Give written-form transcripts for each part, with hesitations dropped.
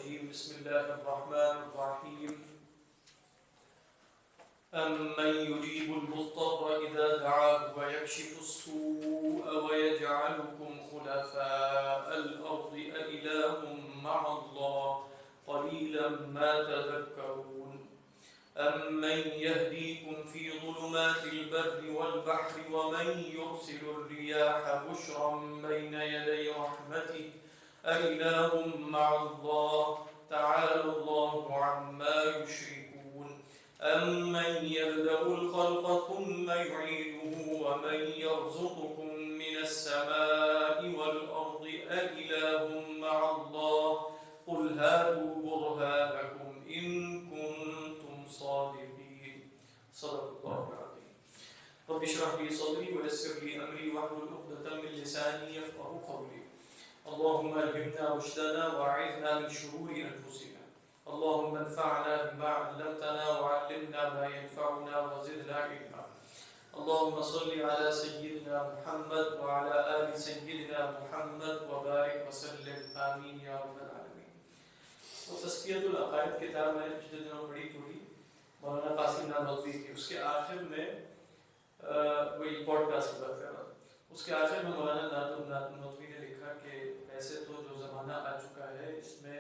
الرجيم بسم الله الرحمن الرحيم أمن يجيب المضطر إذا دعاه ويكشف السوء ويجعلكم خلفاء الأرض أإله مع الله قليلا ما تذكرون أمن يهديكم في ظلمات البر والبحر ومن يرسل الرياح بشرا بين يدي رحمته أإله مع الله تعالى الله عما يشركون أمن يبدأ الخلق ثم يعيده ومن يرزقكم من السماء والأرض أإله مع الله قل هاتوا برهانكم إن كنتم صادقين صدق الله العظيم رب اشرح لي صدري ويسر لي أمري واحلل عقدة من لساني يفقهوا قولي اللهم ألهمنا رشدنا وأعذنا من شرور أنفسنا اللهم انفعنا بما علمتنا وعلمنا ما ينفعنا وزدنا علما اللهم صل على سيدنا محمد وعلى آل سيدنا محمد وبارك وسلم آمين يا رب العالمين. تزکیۃ العقائد کتاب میں نے پچھلے دنوں پڑھی تھی مولانا قاسم نانوتوی کی. اس کے آخر میں وہی پوڈ کاسٹ بات کر رہا ہوں. اس کے آخر میں مولانا نانوتوی نے لکھا کہ ایسے تو جو زمانہ آ چکا ہے اس میں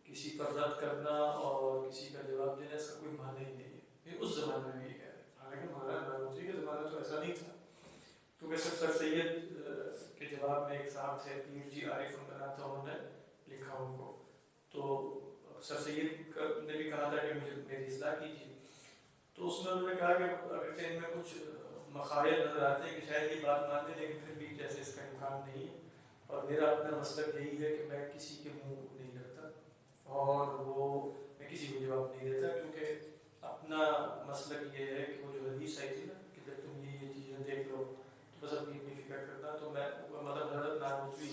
کسی پر رد کرنا اور کسی کا جواب دینا اس کا کوئی معنی ہی نہیں ہے. یہ اس زمانے میں یہ کہہ رہے ہیں. حالانکہ مولانا نانوتوی کے زمانے تو ایسا نہیں تھا کیونکہ صرف سر سید کے جواب میں ایک صاحب تھے پیر جی عارف ان کا نام تھا, انہوں نے لکھا ان کو. تو سر سید نے بھی کہا تھا کہ مجھے میری اصلاح کیجیے. تو اس میں انہوں نے کہا کہ اگرچہ ان میں کچھ مخارج نظر آتے ہیں کہ شاید یہ بات مانتے ہیں لیکن پھر بھی جیسے اس کا امکان نہیں ہے. اور میرا اپنا مسلک یہی ہے کہ میں کسی کے منہ نہیں لگتا اور وہ میں کسی کو جواب نہیں دیتا, کیونکہ اپنا مسلک یہ ہے کہ وہ جو حدیث آئی تھی نا کہ جب تم یہ چیزیں دیکھ لو تو بس اپنی فکر کرنا. تو میں مطلب حضرت نانوتوی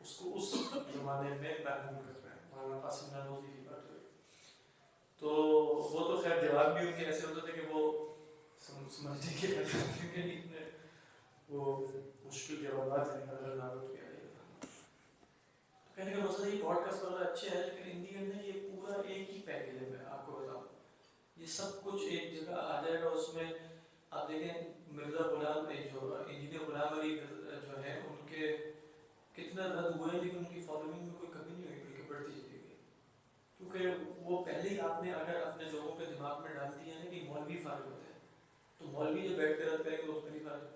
اس کو اس زمانے میں محمول کر رہے ہیں. مولانا قاسم نانوتوی کی بات ہوئی تو وہ تو خیر جواب بھی ان کے ایسے ہوتے تھے کہ وہ سمجھنے کے لیے وہ مشکل جوابات ہیں حضرت نانوتوی. کہنے کا مقصد یہ پوڈ کاسٹ والا اچھا ہے لیکن ان دی اینڈ میں یہ پورا ایک ہی پیکیج ہے. میں آپ کو بتاؤں یہ سب کچھ ایک جگہ آ جائے گا. اس میں آپ دیکھیں مرزا غلام جو انجینئر غلام علی جو ہے ان کے کتنا رد ہوئے لیکن ان کی فالوئنگ میں کوئی کمی نہیں ہوئی بلکہ بڑھتی چلی گئی. کیونکہ وہ پہلے ہی آپ نے اگر اپنے لوگوں کے دماغ میں ڈال دیا ہے کہ مولوی فارغ ہوتے ہیں تو مولوی جو بیٹھ کر رد کریں گے اس میں نہیں فارغ.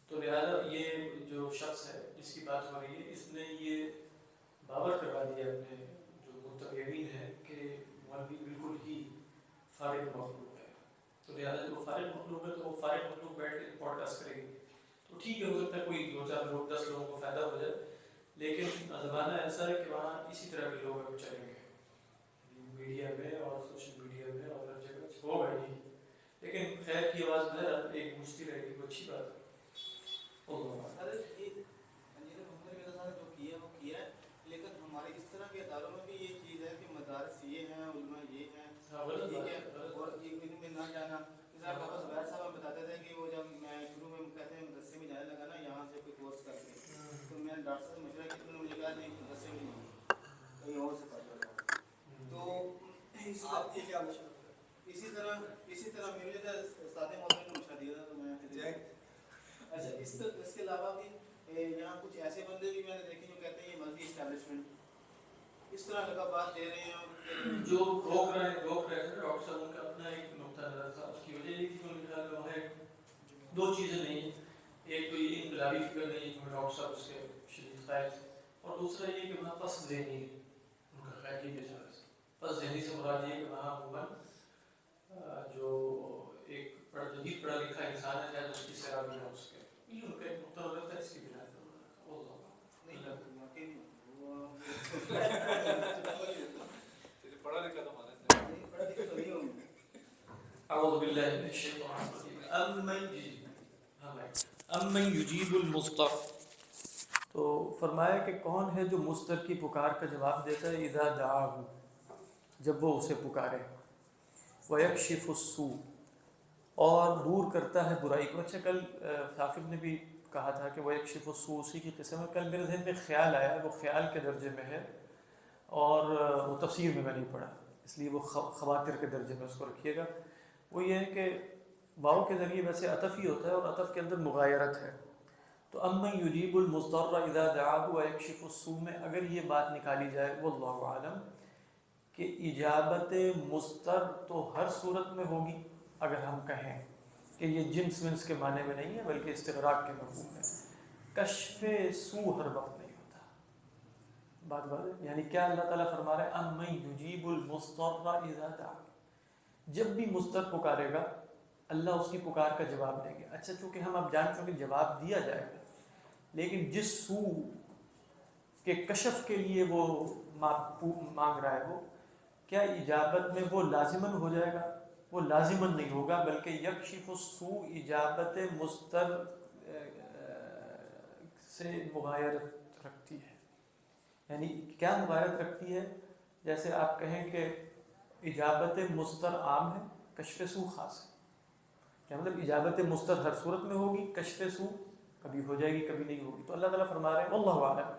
تو لہٰذا یہ جو شخص ہے جس کی بات ہو رہی ہے اس نے یہ باور کروا دیا اپنے جو متقین ہیں کہ مولوی بالکل ہی فارغ مخلوق ہے. تو لہٰذا جو فارغ مخلوق ہے تو وہ فارغ مخلوق بیٹھ کے پوڈ کاسٹ کرے گی تو ٹھیک ہے, ہو سکتا ہے کوئی 2-4 لوگ 10 لوگوں کو فائدہ ہو جائے, لیکن زمانہ ایسا ہے کہ وہاں اسی طرح کے لوگ اب چلیں گے میڈیا میں اور سوشل میڈیا میں اور ہر جگہ ہوگا ہی. لیکن خیر کی آواز بہرحال ایک گونجتی رہے گی, وہ اچھی بات ہے. لیکن ہمارے اس طرح کے اداروں میں بھی یہ چیز ہے کہ مدارس یہ ہیں, علماء یہ ہیں, ٹھیک ہے, اور ان میں نہ جانا. زبیر صاحب بتاتے تھے کہ وہ جب میں شروع میں کہتے ہیں مدرسے میں جانے لگا نا یہاں سے کوئی کورس کر کے, تو میں ڈاکٹر صاحب سے مشورہ کیا, انہوں نے مجھے کہا نہیں مدرسے میں نہیں کہیں اور سے پڑھ لو. تو آپ یہ کیا اسی طرح میرے استاد مولانا نے مشورہ دیا تھا تو میں اچھا اس کے علاوہ بھی یہاں کچھ ایسے بندے بھی میں نے دیکھے جو کہتے ہیں یہ مذہبی اسٹیبلشمنٹ اس طرح لقبات دے رہے ہیں جو روک رہے تھے ڈاکٹر صاحب. ان کا اپنا ایک نقطہ نظر تھا. اس کی وجہ یہ تھی کہ ان کے خیال میں وہاں 2 چیزیں نہیں ہیں. ایک تو یہ انقلابی فکر نہیں ہے کہ ڈاکٹر صاحب اس کے شدید قائل تھے, اور دوسرا یہ کہ وہاں پس ذہنی ان کا خیال یہ بیچارہ سے پس ذہنی سے مراد یہ ہے کہ وہاں عموماً جو ایک جدید پڑھا لکھا انسان ہے چاہے اس کی سیرابی نہ اس کے یہ ان کا ایک نقطہ نظر تھا. اس کی بنا پڑھا لکھا تو اعوذ باللہ من الشیطان الرجیم امن یجیب المضطر. تو فرمایا کہ کون ہے جو مضطر کی پکار کا جواب دیتا ہے اذا دعاہ جب وہ اسے پکارے, ویکشف السوء اور دور کرتا ہے برائی کو. اچھا کل حافظ نے بھی کہا تھا کہ ویکشف السوء اسی کی قسم ہے. کل میرے ذہن میں خیال آیا, وہ خیال کے درجے میں ہے اور وہ تفسیر میں نہیں پڑھا، اس لیے وہ خواتر کے درجے میں اس کو رکھیے گا۔ وہ یہ ہے کہ واو کے ذریعے ویسے عطف ہی ہوتا ہے اور عطف کے اندر مغایرت ہے، تو امن یجیب المضطر اذا دعاہ ویکشف السوء میں اگر یہ بات نکالی جائے واللہ اعلم کہ اجابت مضطر تو ہر صورت میں ہوگی، اگر ہم کہیں کہ یہ جنس ونس کے معنی میں نہیں ہے بلکہ استغراق کے مفہوم ہے، کشف سوء ہر وقت نہیں ہوتا۔ بات ہے، یعنی کیا اللہ تعالیٰ فرما رہا ہے امن یجیب المضطر اذا دعا، جب بھی مضطر پکارے گا اللہ اس کی پکار کا جواب دیں گے۔ اچھا چونکہ ہم اب جان چکے جواب دیا جائے گا، لیکن جس سوء کے کشف کے لیے وہ مانگ رہا ہے وہ کیا اجابت میں وہ لازماً ہو جائے گا؟ وہ لازماً نہیں ہوگا، بلکہ یکشف السوء اجابت مضطر سے مغایرت رکھتی ہے۔ یعنی کیا مغایرت رکھتی ہے؟ جیسے آپ کہیں کہ اجابت مضطر عام ہے، کشف سوء خاص ہے۔ کیا مطلب اجابت مضطر ہر صورت میں ہوگی، کشف سوء کبھی ہو جائے گی کبھی نہیں ہوگی۔ تو اللہ تعالیٰ فرما رہے ہیں واللہ اعلم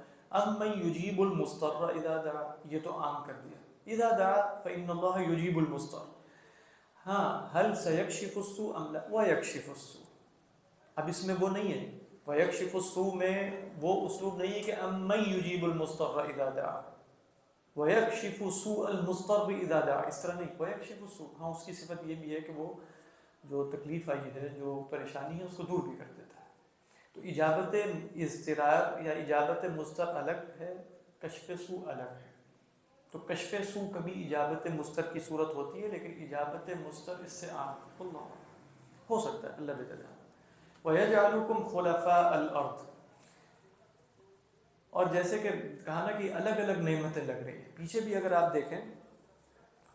امن یجیب المضطر اذا دعا، یہ تو عام کر دیا، اذا دعا فإن اللہ یجیب المضطر، ہاں هل سيكشف السوء ام لا ويكشف السوء، اب اس میں وہ نہیں ہے، ويكشف السوء میں وہ اسلوب نہیں ہے کہ امن یجیب المضطر اذا دعا ويكشف سوء المضطر اذا دعا، اس طرح نہیں، ويكشف السوء، ہاں اس کی صفت یہ بھی ہے کہ وہ جو تکلیف آئی ہے، جو پریشانی ہے، اس کو دور بھی کر دیتا ہے۔ تو اجابت اضطرار یا اجابت مضطر الگ ہے، کشف سوء الگ ہے۔ تو کشف سوء کبھی اجابت مضطر کی صورت ہوتی ہے، لیکن اجابت مضطر اس سے عام اللہ ہو سکتا ہے، اللہ بہتر جانے۔ وَيَجْعَلُكُمْ خُلَفَاءَ الْأَرْضِ، اور جیسے کہ کہا نا کہ الگ الگ نعمتیں لگ رہی ہیں، پیچھے بھی اگر آپ دیکھیں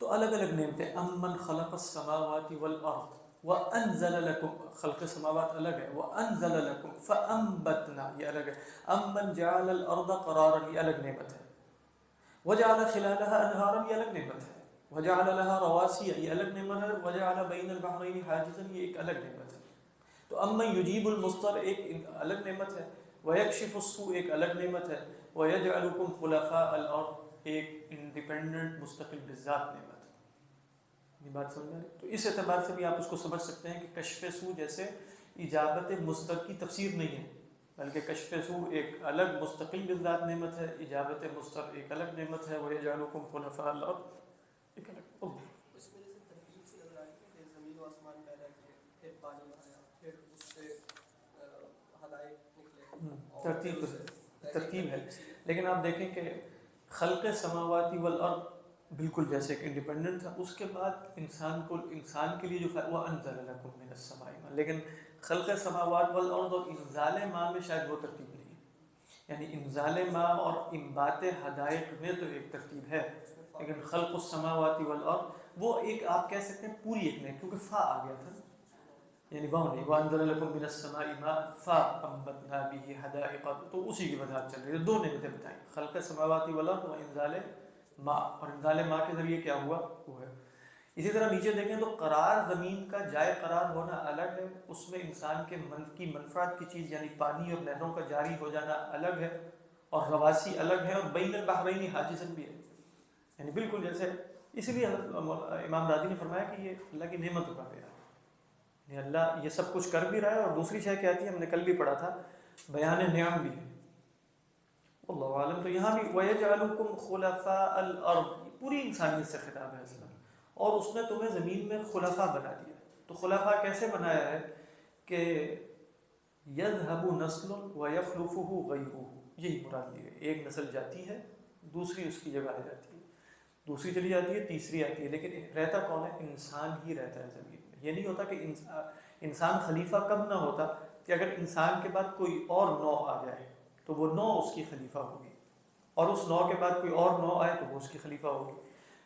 تو الگ الگ نعمتیں، امن خلق السماوات والارض وانزل لكم، خلق سماوات الگ ہے، وانزل لكم فانبتنا یہ الگ ہے، امن جعل الارض قرارا یہ الگ نعمت ہے، وجعل خلالها انہارا یہ الگ نعمت ہے، وجعل لها رواسي یہ الگ نعمت ہے، وجعل بین البحرین حاجزا یہ ایک الگ نعمت ہے۔ تو امن یجیب المضطر ایک الگ نعمت ہے، ویکشف السوء ایک الگ نعمت ہے، ویجعلکم خلفاء الارض ایک انڈیپینڈنٹ مستقل بذات نعمت ہے۔ یہ بات سمجھ میں؟ تو اس اعتبار سے بھی آپ اس کو سمجھ سکتے ہیں کہ کشف سوء جیسے اجابت مضطر کی تفسیر نہیں ہے، بلکہ کشف سوء ایک الگ مستقل بذات نعمت ہے، اجابت مضطر ایک الگ نعمت ہے، ویجعلکم خلفاء الارض ایک الگ۔ اس میں جیسے ترکیب سی نظر آئی کہ زمین و آسمان پیدا کیے، پھر پانی آیا، پھر اس سے حدائق نکلے، ترتیب ہے، لیکن آپ دیکھیں کہ خلق سماواتی والارض بالکل جیسے کہ انڈیپینڈنٹ تھا، اس کے بعد انسان کے لیے جو وَأَنزَلَ لَكُم مِّنَ السَّمَاءِ مَاءً، لیکن خلق سماوات والارض اور انزال ماء میں شاید وہ ترتیب نہیں ہے، یعنی انزال ماء اور انبات حدائق میں تو ایک ترتیب ہے، لیکن خلق السماوات والارض وہ ایک آپ کہہ سکتے ہیں پوری ایک نہیں، کیونکہ فا آ گیا تھا، یعنی وہ نہیں، وَأَنزَلَ لَكُم مِّنَ السَّمَاءِ مَاءً فَأَنبَتْنَا بِهِ حَدَائِقَ، تو اسی کی وضاحت چل رہی ہے، دو نعمتیں بتائیں، خلق سماوات والارض و انزال ماء، اور انزال ماء کے ذریعے کیا ہوا وہ ہے۔ اسی طرح نیچے دیکھیں تو قرار زمین کا جائے قرار ہونا الگ ہے، اس میں انسان کے کی منفعت کی چیز یعنی پانی اور نہروں کا جاری ہو جانا الگ ہے، اور رواسی الگ ہے، اور بین البحرین حاجزاً بھی ہے، یعنی بالکل جیسے، اس لیے امام راضی نے فرمایا کہ یہ اللہ کی نعمتوں کا بیان ہے، یعنی اللہ یہ سب کچھ کر بھی رہا ہے، اور دوسری شے کیا تھی ہم نے کل بھی پڑھا تھا، بیان نعم بھی ہے، اللہ عالم۔ تو یہاں بھی وَيَجْعَلُكُمْ خُلَفَاءَ الْأَرْضِ پوری انسانیت سے خطاب ہے اسلام، اور اس نے تمہیں زمین میں خلفاء بنا دیا۔ تو خلفاء کیسے بنایا ہے کہ يَذْهَبُ نَسْلٌ وَيَخْلُفُهُ غَيْرُهُ، یہی مراد دی ہے، ایک نسل جاتی ہے دوسری اس کی جگہ آ جاتی ہے، دوسری چلی جاتی ہے تیسری آتی ہے، لیکن رہتا کون ہے؟ انسان ہی رہتا ہے زمین میں۔ یہ نہیں ہوتا کہ انسان خلیفہ کب نہ ہوتا کہ اگر انسان کے بعد کوئی اور نوع آ جائے تو وہ نوع اس کی خلیفہ ہوگی، اور اس نوع کے بعد کوئی اور نوع آئے تو وہ اس کی خلیفہ ہوگی،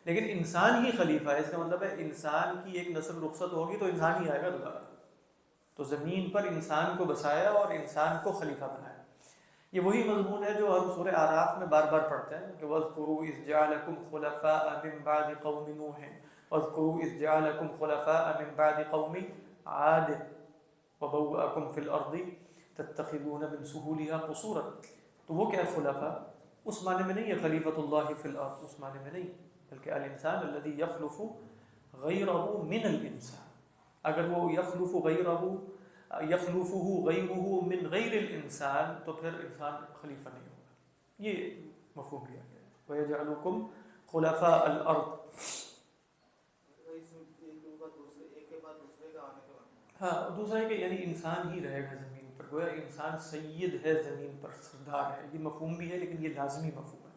لیکن انسان ہی خلیفہ ہے، اس کا مطلب ہے انسان کی ایک نسل رخصت ہوگی تو انسان ہی آئے گا دوبارہ۔ تو زمین پر انسان کو بسایا اور انسان کو خلیفہ بنایا۔ یہ وہی مضمون ہے جو ہم سورہ اعراف میں بار بار پڑھتے ہیں کہ وَاذْكُرُوا إِذْ جَعَلَكُمْ خُلَفَاءَ مِن بَعْدِ قَوْمِ نُوحٍ وَاذْكُرُوا إِذْ جَعَلَكُمْ خُلَفَاءَ مِن بَعْدِ قَوْمِ عَادٍ وَبَوَّأَكُمْ فِي الْأَرْضِ تَتَّخِذُونَ مِن سُهُولِهَا قُصُورًا، تو وہ کیا ہے خلفاء؟ اس معنی میں نہیں ہے خلیفۃ اللہ فی الارض، اس معنی میں نہیں، بلکہ الانسان الذی یخلف غیرہ من الانسان، اگر وہ یخلف غیرہ یخلفہ غیرہ من غیر الانسان تو پھر انسان خلیفہ نہیں ہوگا، یہ مفہوم لیا گیا ہے وَيَجْعَلُكُمْ خُلَفَاءَ الْأَرْضِ۔ ہاں دوسرا ہے کہ یعنی انسان ہی رہے گا زمین پر، گویا انسان سید ہے زمین پر، سردار ہے، یہ مفہوم بھی ہے لیکن یہ لازمی مفہوم ہے،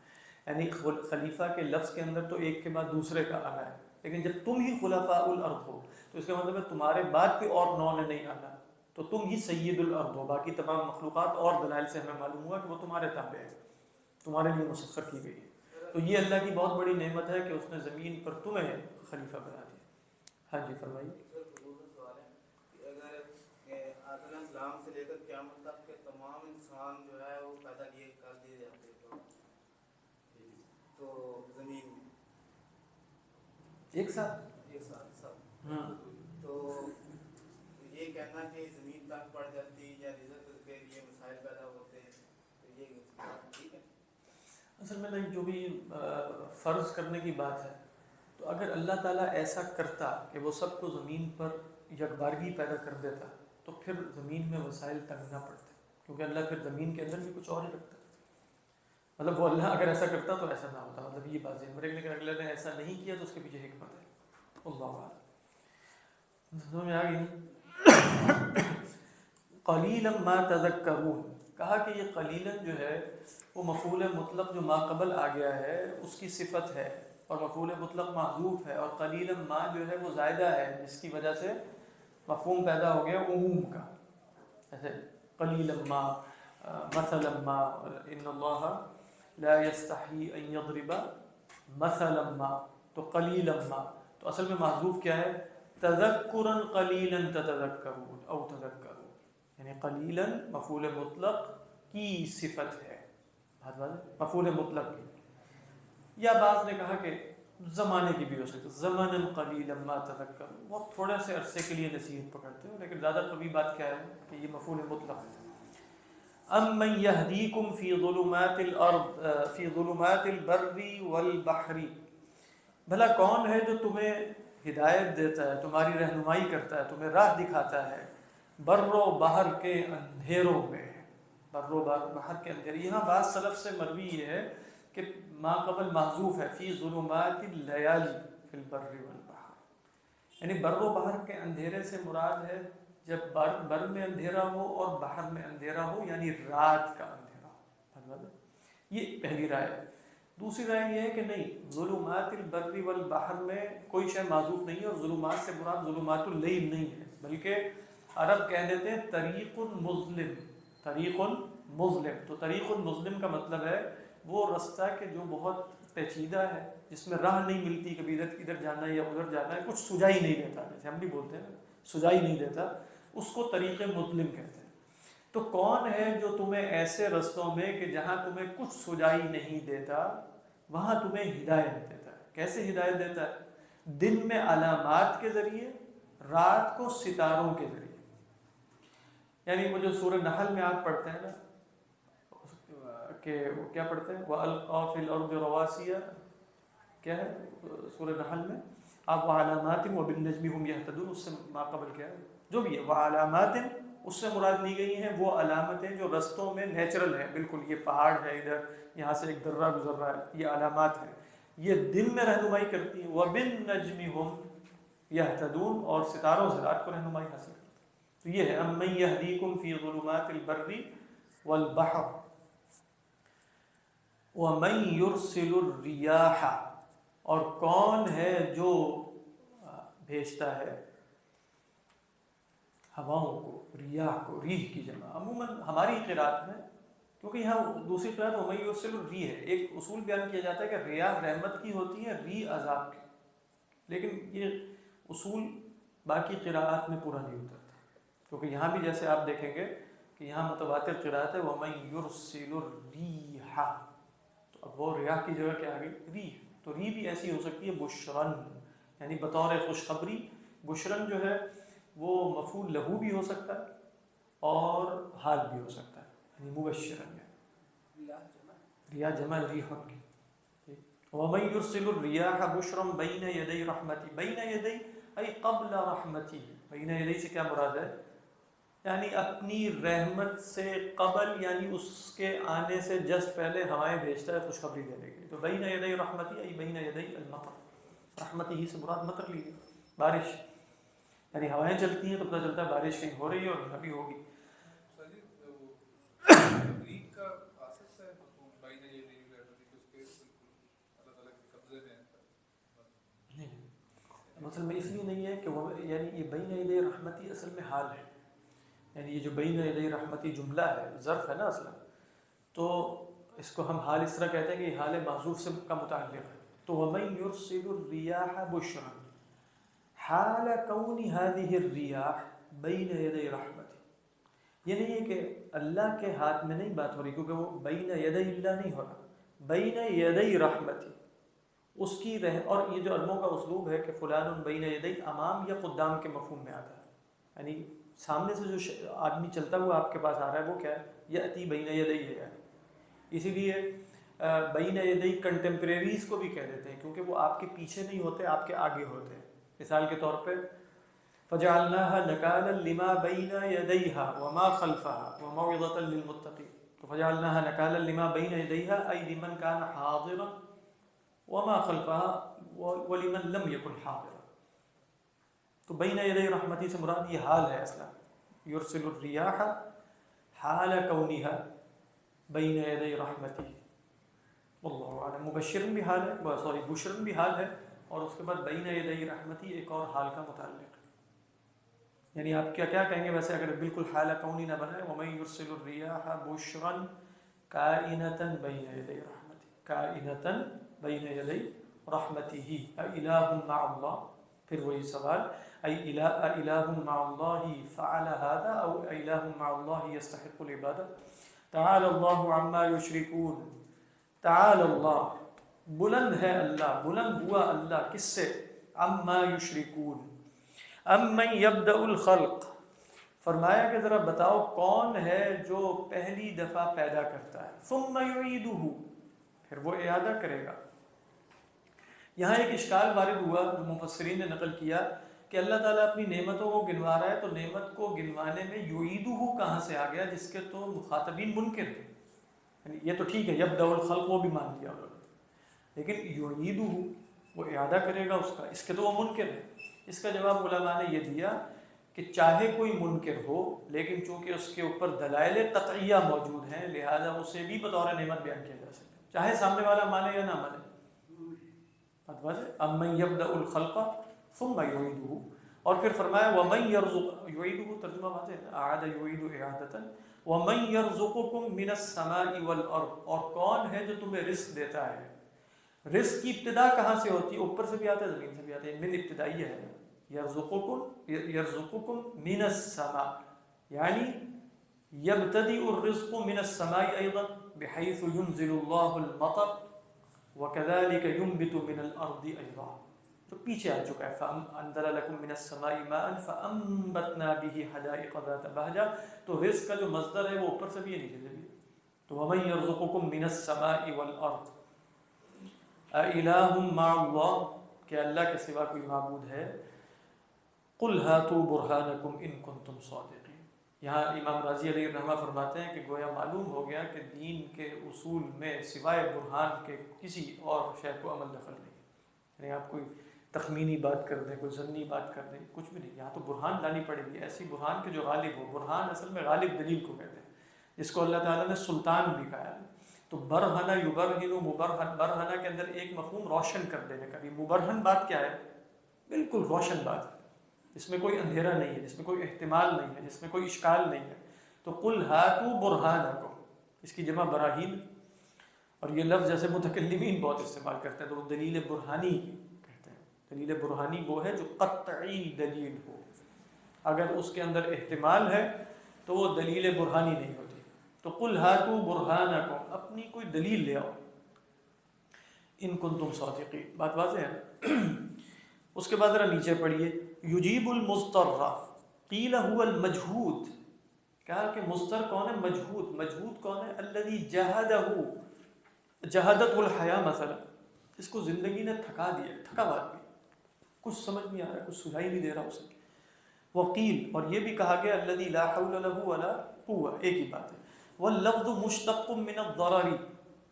یعنی خلیفہ کے لفظ کے اندر تو ایک کے بعد دوسرے کا آنا ہے، لیکن جب تم ہی خلفاء الارض ہو تو اس کا مطلب ہے تمہارے بعد کوئی اور نو نے نہیں آنا، تو تم ہی سید الارض ہو، باقی تمام مخلوقات اور دلائل سے ہمیں معلوم ہوا کہ وہ تمہارے تابع ہے، تمہارے لیے مسخر کی گئی ہے، تو یہ اللہ کی بہت بڑی نعمت ہے کہ اس نے زمین پر تمہیں خلیفہ بنا دیا۔ ہاں جی فرمائیے۔ آدم علیہ السلام سے لے کر قیامت تک کے تمام انسان جو ہے وہ پیدا کر دیے جاتے تو زمین میں ایک ساتھ سب تو یہ کہنا کہ زمین تک پڑ جاتی یا رزق کے لیے مسائل پیدا ہوتے ہیں تو یہ ٹھیک ہے؟ اصل میں نہیں، جو بھی فرض کرنے کی بات ہے تو اگر اللہ تعالیٰ ایسا کرتا کہ وہ سب کو زمین پر یکبارگی پیدا کر دیتا تو پھر زمین میں وسائل تنگ نہ پڑتے، کیونکہ اللہ پھر زمین کے اندر بھی کچھ اور ہی رکھتا، مطلب وہ اللہ اگر ایسا کرتا تو ایسا نہ ہوتا، مطلب یہ بات ذہن میں رکھنے، لیکن اللہ نے ایسا نہیں کیا تو اس کے پیچھے حکمت ہے، اللہ اعلم۔ سمجھ میں آ گئی؟ قلیلا ما تذکرون، کہا کہ یہ قلیلا جو ہے وہ مفعول مطلق جو ما قبل آ گیا ہے اس کی صفت ہے، اور مفعول مطلق محذوف ہے، اور قلیلا ما جو ہے وہ زائدہ ہے جس کی وجہ سے مفہوم پیدا ہو گیا عموم کا، ایسے قلیلا ما مثلا ما، ان اللہ لا یستحی ان یضرب مثلا ما، تو قلیلا ما تو اصل میں محذوف کیا ہے؟ تذکرا قلیلا تتذکرون او تذکرون، یعنی قلیلا مفعول مطلق کی صفت ہے، مفعول مطلق کی، یا بعض نے کہا کہ زمانے کی بھی ہو سکتی، زمانا قلیلا ما تذکرون، وہ تھوڑے سے عرصے کے لیے نصیحت پکڑتے ہیں، لیکن زیادہ قوی بات کیا ہے کہ یہ مفعول مطلق ہے۔ امن یہدیکم فی ظلمات الارض فی ظلمات البر والبحر، بھلا کون ہے جو تمہیں ہدایت دیتا ہے، تمہاری رہنمائی کرتا ہے، تمہیں راہ دکھاتا ہے بر و بحر کے اندھیروں میں، بر و بحر کے اندھیرے، یہاں بعض سلف سے مروی یہ ہے کہ ما قبل محذوف ہے، فی ظلمات اللیالی فی البر والبحر، یعنی بر و بحر کے اندھیرے سے مراد ہے جب بر میں اندھیرا ہو اور بحر میں اندھیرا ہو، یعنی رات کا اندھیرا ہو، یہ پہلی رائے ہے۔ دوسری رائے یہ ہے کہ نہیں، ظلمات البر والبحر میں کوئی شے معذوف نہیں ہے، اور ظلمات سے مراد ظلمات اللیل نہیں ہے، بلکہ عرب کہہ دیتے ہیں طریق مظلم، طریق مظلم، تو طریق مظلم کا مطلب ہے وہ رستہ کہ جو بہت پیچیدہ ہے، جس میں راہ نہیں ملتی، کبھی ادھر جانا ہے یا ادھر جانا ہے، کچھ سجائی نہیں دیتا، جیسے ہم بھی بولتے ہیں نا سجائی نہیں دیتا، اس کو طریق مظلم کہتے ہیں۔ تو کون ہے جو تمہیں ایسے رستوں میں کہ جہاں تمہیں کچھ سجائی نہیں دیتا وہاں تمہیں ہدایت دیتا ہے؟ کیسے ہدایت دیتا ہے؟ دن میں علامات کے ذریعے، رات کو ستاروں کے ذریعے، یعنی وہ جو سورہ نحل میں آپ پڑھتے ہیں نا کہ کیا پڑھتے ہیں وَأَلْقَى فِي الْأَرْضِ رَوَاسِيَ، کیا ہے سورہ نحل میں آپ وَعَلَامَاتٍ وَبِالنَّجْمِ هُمْ يَهْتَدُونَ، اس سے ما قبل کیا ہے جو بھی ہے وَعَلَامَاتٍ، اس سے مراد لی گئی ہیں وہ علامتیں جو رستوں میں نیچرل ہیں، بالکل یہ پہاڑ ہے، ادھر یہاں سے ایک درہ گزر رہا ہے، یہ علامات ہیں، یہ دن میں رہنمائی کرتی ہیں، وَبِالنَّجْمِ هُمْ يَهْتَدُونَ، اور ستاروں سے رات کو رہنمائی حاصل کرتی ہے۔ تو یہ ہے اَمَّن يَهْدِيكُمْ فِي ظُلُمَاتِ الْبَرِّ وَالْبَحْرِ وَمَن يُرْسِلُ الرِّيَاحَ، اور کون ہے جو بھیجتا ہے ہواؤں کو، ریاح کو، ریح کی جمع عموماً ہماری قرات میں، کیونکہ یہاں دوسری قرات وَمَن يُرْسِلُ الرِّيحَ، ایک اصول بیان کیا جاتا ہے کہ ریاح رحمت کی ہوتی ہے، ریح عذاب کی، لیکن یہ اصول باقی قراءات میں پورا نہیں اترتا، کیونکہ یہاں بھی جیسے آپ دیکھیں گے کہ یہاں متواتر قراءت ہے وَمَن يُرْسِلُ الرِّيحَ، تو اب وہ ریاح کی جگہ کیا آ گئی؟ ریح، تو ریح بھی ایسی ہو سکتی ہے بشرن، یعنی بطور خوشخبری، بشرن جو ہے وہ مفعول لہو بھی ہو سکتا ہے اور حال بھی ہو سکتا ہے، یعنی مبشرن ہے، ریا جمع ریح کی. وَمَن يُرْسِلُ الرِّيَاحَ بُشْرًا بَيْنَ يَدَيْ رَحْمَتِهِ. بَيْنَ يَدَيْ أي قبل رحمتہ. بَيْنَ يَدَيْ سے کیا مراد ہے؟ یعنی اپنی رحمت سے قبل، یعنی اس کے آنے سے جسٹ پہلے ہوائیں بھیجتا ہے خوشخبری دینے کے لیے. تو بین یدی رحمتی ای بین یدی المطر. رحمتی ہی سے مراد مطر لی، بارش. یعنی ہوائیں چلتی ہیں تو پتہ چلتا ہے بارش کہیں ہو رہی ہے اور ابھی ہوگی. مثلا میں اس لیے نہیں ہے کہ وہ یعنی یہ بین یدی رحمتی اصل میں حال ہے. یعنی یہ جو بین یدی رحمتی جملہ ہے ظرف ہے نا اصلا، تو اس کو ہم حال اس طرح کہتے ہیں کہ یہ حال محذوف سے کا متعلق ہے. تو وَمَن يُرْسِلُ الرِّيَاحَ بُشْرًا حَالَ كَوْنِ هَذِهِ الرِّيَاحِ بَيْنَ يَدَيْ رَحْمَتِهِ. یہ نہیں ہے کہ اللہ کے ہاتھ میں نہیں بات ہو رہی، کیونکہ وہ بین یدی اللہ نہیں ہو رہا، بین یدی رحمتی اس کی اور یہ جو عربوں کا اسلوب ہے کہ فلان بین یدی امام یا قدام کے مفہوم میں آتا ہے. یعنی سامنے سے جو آدمی چلتا ہوا آپ کے پاس آ رہا ہے وہ کیا ہے؟ یأتی بین یدی ہے. اسی لیے بین یدی کنٹمپریریز کو بھی کہہ دیتے ہیں، کیونکہ وہ آپ کے پیچھے نہیں ہوتے، آپ کے آگے ہوتے ہیں. مثال کے طور پہ فَجَعَلْنَاهَا نَكَالًا لِمَا بَيْنَ يَدَيْهَا وَمَا خَلْفَهَا وَمَوْعِظَةً لِّلْمُتَّقِينَ. تو فَجَعَلْنَاهَا نَكَالًا لِمَا بَيْنَ يَدَيْهَا أي لمن كان حاضرا وما خلفها ولمن لم يكن حاضرا. تو بین یدی رحمتی سے مراد یہ حال ہے اصلا. یرسل الریاح حال کونها بین یدی رحمتی. واللہ اعلم. مبشرن بھی حال ہے، سوری بشرن بھی حال ہے، اور اس کے بعد بین یدی رحمتی ایک اور حال کا متعلق ہے. یعنی آپ کیا کہیں گے ویسے اگر بالکل حال کونی نہ بنائے؟ ومن یرسل الریاح بشرا کائنۃ بین یدی رحمتی. کائنۃ بین یدی رحمتہ الہ مع اللہ. پھر وہی سوال الہ مع اللہ فعل هذا او الہ مع اللہ یستحق العبادہ. تعالی اللہ عما یشرکون. تعالی اللہ بلند ہے اللہ، بلند ہوا اللہ کس سے؟ عما یشرکون. امن یبدأ الخلق. فرمایا کہ ذرا بتاؤ کون ہے جو پہلی دفعہ پیدا کرتا ہے. ثم یعیدہ. پھر وہ اعادہ کرے گا. یہاں ایک اشکال وارد ہوا جو مفسرین نے نقل کیا کہ اللہ تعالیٰ اپنی نعمتوں کو گنوا رہا ہے، تو نعمت کو گنوانے میں یعیدہ کہاں سے آ گیا، جس کے تو مخاطبین منکر تھے. یعنی یہ تو ٹھیک ہے یبدأ الخلق وہ بھی مان لیا انہوں نے، لیکن یعیدہ وہ اعادہ کرے گا اس کا، اس کے تو وہ منکر ہے. اس کا جواب علماء نے یہ دیا کہ چاہے کوئی منکر ہو لیکن چونکہ اس کے اوپر دلائل قطعیہ موجود ہیں لہذا اسے بھی بطور نعمت بیان کیا جا سکتا ہے، چاہے سامنے والا مانے یا نہ مانے. امن یبدأ الخلق ثم یعیدہ. اور پھر فرمایا ومن یرزق. یعیدہ ترجمہ واضح ہے، اعاد یعید اعادۃ. ومن یرزقکم من السماء والارض. اور کون ہے جو تمہیں رزق دیتا ہے. رزق کی ابتدا کہاں سے ہوتی ہے؟ اوپر سے بھی آتا ہے زمین سے بھی آتا ہے. من ابتدائیہ ہے. یرزقکم من السماء یعنی یبتدئ الرزق من السماء ایضا بحيث ينزل الله المطر وكذلك ينبت من الارض ایضا. تو پیچھے آ چکا ہے فانزل لكم من السماء ماء فانبتنا به حدائق ذات بهجہ. تو رزق کا جو مصدر ہے وہ اوپر سے بھی ہے نیچے سے بھی. تو ومن يرزقكم من السماء والارض اِلَٰهٌ مَّعَ اللَّهِ. کہ اللہ کے سوا کوئی معبود ہے. قُلْ هَاتُوا بُرْهَانَكُمْ إِن كُنتُمْ صَادِقِينَ. یہاں امام رازی علیہ الرحمہ فرماتے ہیں کہ گویا معلوم ہو گیا کہ دین کے اصول میں سوائے برہان کے کسی اور شے کو عمل دخل نہیں. یعنی آپ کوئی تخمینی بات کر دیں، کوئی ظنی بات کر دیں، کچھ بھی نہیں. یہاں تو برہان لانی پڑے گی، ایسی برہان کے جو غالب ہو. برہان اصل میں غالب دلیل کو کہتے ہیں، جس کو اللہ تعالیٰ نے سلطان بھی کہا ہے. تو برہنہ یبرہن مبرہن، برہنہ کے اندر ایک مفہوم روشن کر دینے کا بھی. مبرہن بات کیا ہے؟ بالکل روشن بات ہے، جس میں کوئی اندھیرا نہیں ہے، جس میں کوئی احتمال نہیں ہے، جس میں کوئی اشکال نہیں ہے. تو قل ہاتوا برہانکم، اس کی جمع براہین. اور یہ لفظ جیسے متکلمین بہت استعمال کرتے ہیں تو وہ دلیل برہانی کہتے ہیں. دلیل برہانی وہ ہے جو قطعی دلیل ہو. اگر اس کے اندر احتمال ہے تو وہ دلیل برہانی نہیں ہوتی. تو قل ہاتوا برہانکم، اپنی کوئی دلیل لے آؤ. ان کنتم صادقین. بات واضح ہے. اس کے بعد ذرا نیچے پڑھیے. یجیب المضطر قیل هو المجہود. کہا کہ مضطر کون ہے؟ مجہود. مجہود کون ہے؟ الذی جہدہ، جہادت الحیا مثلا، اس کو زندگی نے تھکا دیا، تھکا ہوا آدمی، کچھ سمجھ نہیں آ رہا، کچھ سنائی نہیں دے رہا اسے. وقیل، اور یہ بھی کہا گیا الذی لا حول له ولا قوة، ایک ہی بات ہے. واللفظ مشتق من الضرر،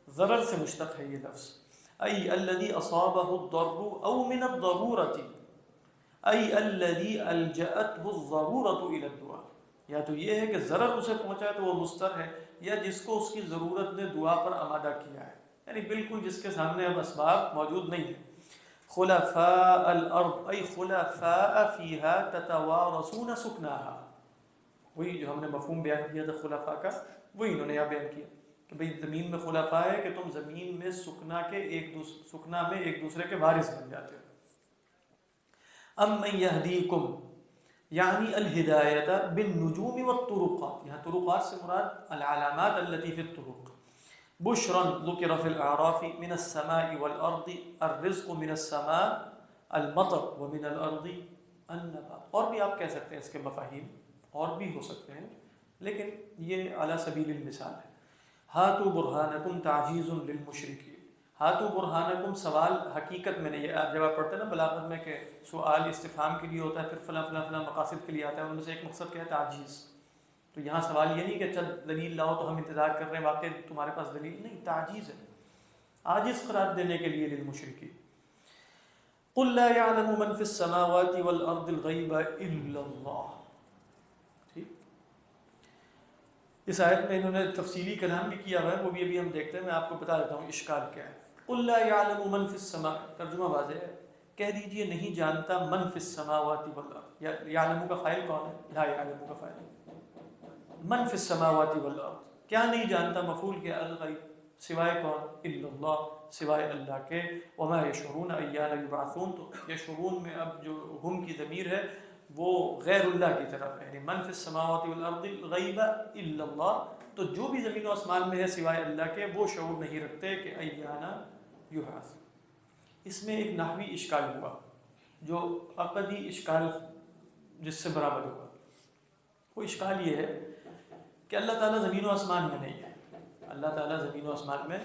ضرر سے مشتق ہے یہ لفظ. ای الذی اصابہ الضر او من الضرورة، ای الذی الجأته الضرورة الى الدعاء، یا تو یہ ہے کہ ضرر اسے پہنچا تو وہ مستر ہے، یا جس کو اس کی ضرورت نے دعا پر آمادہ کیا ہے، یعنی بالکل جس کے سامنے اب اسباب موجود نہیں ہیں. خلفاء الارض ای خلفاء فیہا تتوارثون سکناہا، وہی جو ہم نے مفہوم بیان کیا تھا خلفاء کا، وہی انہوں نے یہاں بیان کیا کہ بھئی زمین میں خلفاء ہے کہ تم زمین میں سکنا میں ایک دوسرے کے وارث بن جاتے ہو. ام من یہدیکم یعنی الہدایت بالنجوم والطرقات، یہاں طرقات سے مراد العلامات التي في الطرق. بشرا ذکر فی الاعراف من السماء والارض الرزق من السماء المطر ومن الارض النبات، اور بھی آپ کہہ سکتے ہیں اس کے مفاہیم اور بھی ہو سکتے ہیں، لیکن یہ علی سبیل المثال ہے. ہاتوا برہانکم تعجیز للمشرکین، ہاتوا برہانکم سوال حقیقت میں نہیں ہے، جب آپ پڑھتے ہیں نا بلاغت میں کہ سوال استفہام کے لیے ہوتا ہے، پھر فلاں فلاں فلاں مقاصد کے لیے آتا ہے، ان میں سے ایک مقصد کیا ہے تعجیز. تو یہاں سوال یہ نہیں کہ چل دلیل لاؤ تو ہم انتظار کر رہے ہیں، واقعی تمہارے پاس دلیل نہیں، تعجیز ہے، عاجز قرار دینے کے لیے للمشرکین. قل لا يعلم من في السماوات والارض الغیب الا اللہ. ٹھیک، اس آیت میں انہوں نے تفصیلی کلام بھی کیا ہوا ہے، وہ بھی ابھی ہم دیکھتے ہیں. میں آپ کو بتا دیتا ہوں اشکال کیا ہے. قل لا يعلم من في السماء، ترجمہ واضح ہے، کہہ دیجئے نہیں جانتا من فی السماوات والارض. یعلم کا فاعل کون ہے؟ لا يعلم کا فاعل من فی السماوات والارض، کیا نہیں جانتا، مفعول کے الغیب، سوائے کون؟ الا اللہ، سوائے اللہ کے. وما یشعرون ایان یبعثون، تو یشعرون میں اب جو ہم کی ضمیر ہے وہ غیر اللہ کی طرف ہے، یعنی من فی السماوات والارض الغیب الا اللہ، تو جو بھی زمین و آسمان میں ہے سوائے اللہ کے وہ شعور نہیں رکھتے کہ ایان یبعث. اس میں ایک نحوی اشکال ہوا جو عقدی اشکال جس سے برابر ہوا. وہ اشکال یہ ہے کہ اللہ تعالیٰ زمین و آسمان میں نہیں ہے، اللہ تعالیٰ زمین و آسمان میں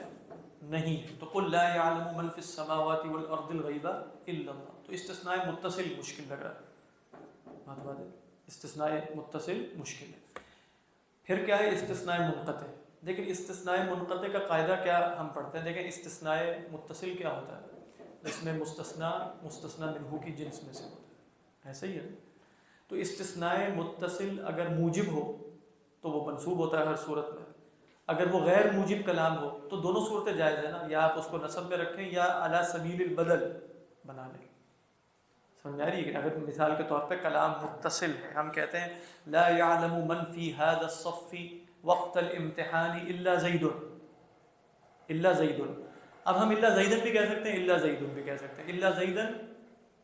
نہیں ہے. تو قل لا يعلم من في السماوات والارض الغیب الا اللہ، تو استثناء متصل مشکل لگ رہا ہے، بات ہے، استثناء متصل مشکل ہے. پھر کیا ہے استثناء منقطع. لیکن استثناء منقطع کا قاعدہ کیا ہم پڑھتے ہیں، دیکھیں استثناء متصل کیا ہوتا ہے، اس میں مستثنی منہو کی جنس میں سے ہوتا ہے، ایسا ہی ہے. تو استثناء متصل اگر موجب ہو تو وہ منصوب ہوتا ہے ہر صورت میں، اگر وہ غیر موجب کلام ہو تو دونوں صورتیں جائز ہیں نا، یا آپ اس کو نصب میں رکھیں یا علی سبیل البدل بنا لیں. سمجھ آ رہی ہے کہ اگر مثال کے طور پہ کلام متصل ہے، ہم کہتے ہیں لا يعلم من في هذا الصف وقت الامتحان الا زید، الا زید. اب ہم الا زیدن بھی کہہ سکتے ہیں، الا زیدن بھی کہہ سکتے ہیں. الا زیدن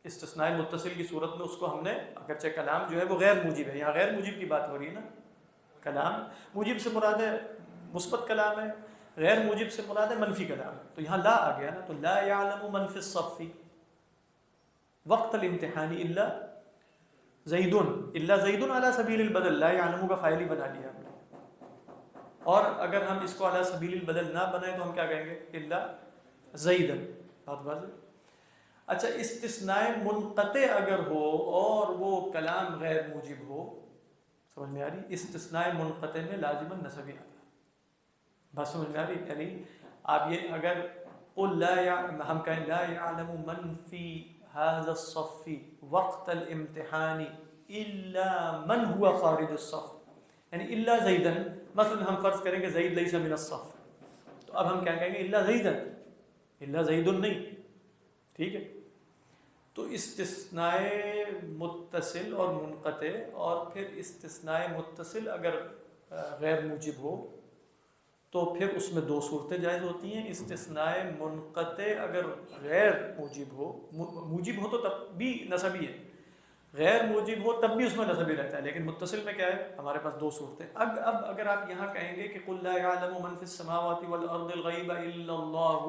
استثناء متصل کی صورت میں اس کو ہم نے، اگرچہ کلام جو ہے وہ غیر موجب ہے، یہاں غیر موجب کی بات ہو رہی ہے نا، کلام موجب سے مراد ہے مثبت کلام ہے، غیر موجب سے مراد ہے منفی کلام ہے. تو یہاں لا آ گیا نا، تو لا يعلم من في الصف وقت الامتحان الا زید، الا زید علی سبیل البدل، لا يعلم کا فاعل ہی بنا لیا ہم نے. اور اگر ہم اس کو علی سبیل البدل نہ بنائیں تو ہم کیا کہیں گے؟ الا زید. بات واضح. اچھا، استثناء منقطع اگر ہو اور وہ کلام غیر موجب ہو، سمجھ میں آ رہی؟ استثناء منقطع میں لازماً نصب آتا ہے. بات سمجھ میں آ رہی؟ یعنی آپ یہ اگر قل لا ہم کہیں لا يعلم من في هذا الصف وقت الامتحان الا من هو خارج الصف، یعنی الا زیدن، مثلا ہم فرض کریں کہ زید لیس من الصف، تو اب ہم کیا کہیں گے؟ الا زیدن، الا زید نہیں. ٹھیک ہے. تو استثناء متصل اور منقطع، اور پھر استثناء متصل اگر غیر موجب ہو تو پھر اس میں دو صورتیں جائز ہوتی ہیں. استثناء منقطع اگر غیر موجب ہو، موجب ہو تو تب بھی نصبی ہے، غیر موجب ہو تب بھی اس میں نصبی رہتا ہے. لیکن متصل میں کیا ہے؟ ہمارے پاس دو صورتیں. اب اگر آپ یہاں کہیں گے کہ قل لا يعلم من في السماوات والارض الغیب الا اللہ،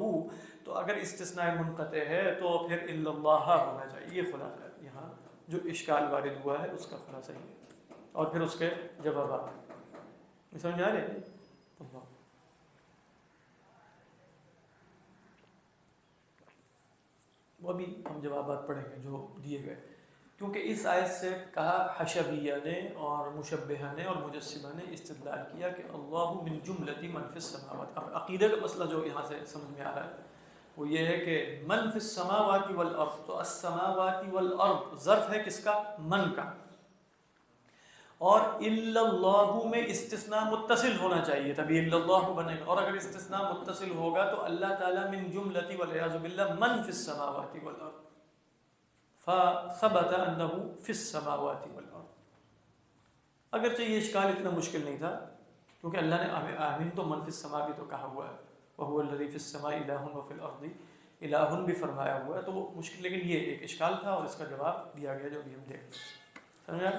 تو اگر استثناء منقطع ہے تو پھر الا اللہ ہونا چاہیے. یہ خلاصہ ہے یہاں جو اشکال وارد ہوا ہے اس کا خلاصہ یہ ہے، اور پھر اس کے جوابات سمجھ آ رہے ہیں. وہ بھی ہم جوابات پڑھیں گے جو دیے گئے، کیونکہ اس آیت سے کہا حشویہ نے اور مشبہہ نے اور مجسمہ نے استدلال کیا کہ اللہ من جملۃ من فی السماوات. اب عقیدہ کا مسئلہ جو یہاں سے سمجھ میں آ رہا ہے وہ یہ ہے کہ من فی السماوات والارض، تو السماوات والارض ظرف ہے کس کا؟ من کا، اور الا اللہ میں استثناء متصل ہونا چاہیے تبھی الا اللہ بنے گا، اور اگر استثناء متصل ہوگا تو اللہ تعالیٰ من جملتی والعیاذ باللہ من فی السماوات والارض، فثبت انه فی السماوات والارض. اگرچہ یہ اشکال اتنا مشکل نہیں تھا کیونکہ اللہ نے آمین تو من فی السماء بھی تو کہا ہوا ہے، وهو الذی فی السماء الہ وفی الارض الہ بھی فرمایا ہوا ہے، تو وہ مشکل، لیکن یہ ایک اشکال تھا اور اس کا جواب دیا گیا جو بھی ہم دیکھ لیں. سمجھا؟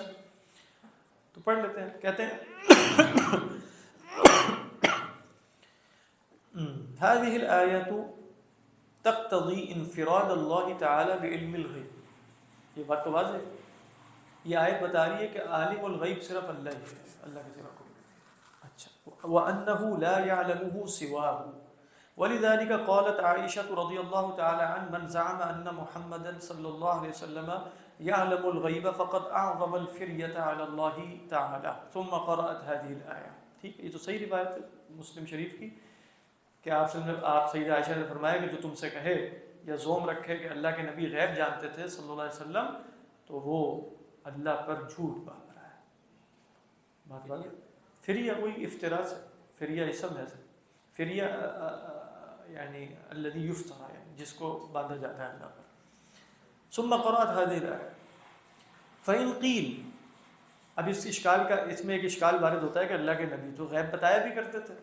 تو پڑھ لیتے ہیں. کہتے ہیں هذه الآية تقتضي انفراد الله تعالى بعلم الغیب. یہ بات تو واضح ہے، یہ آیت بتا رہی ہے کہ عالم الغیب صرف اللہ ہی ہے، اللہ کے سوا کوئی نہیں. اچھا، وأنه لا يعلمه سواه، ولذلك قالت عائشة رضي الله تعالى عن من زعم أن محمدا صلى الله عليه وسلم يعلم الغيب فقد أعظم الفرية على الله تعالى ثم قرأت هذه الآية. ٹھیک ہے، یہ تو صحیح روایت ہے مسلم شریف کی کہ آپ سیدہ عائشہ نے فرمایا کہ جو تم سے کہے یا زوم رکھے کہ اللہ کے نبی غیب جانتے تھے صلی اللہ علیہ وسلم تو وہ اللہ پر جھوٹ باندھ رہا ہے. بات بات فریہ وہی افتراء سے، فریہ اسم ہے، فریہ یعنی الذی یفترا، یعنی جس کو باندھا جاتا ہے اللہ پر. ثم قرأت هذه الآية فإن قیل، اب اس اشکال کا، اس میں ایک اشکال وارد ہوتا ہے کہ اللہ کے نبی تو غیب بتایا بھی کرتے تھے.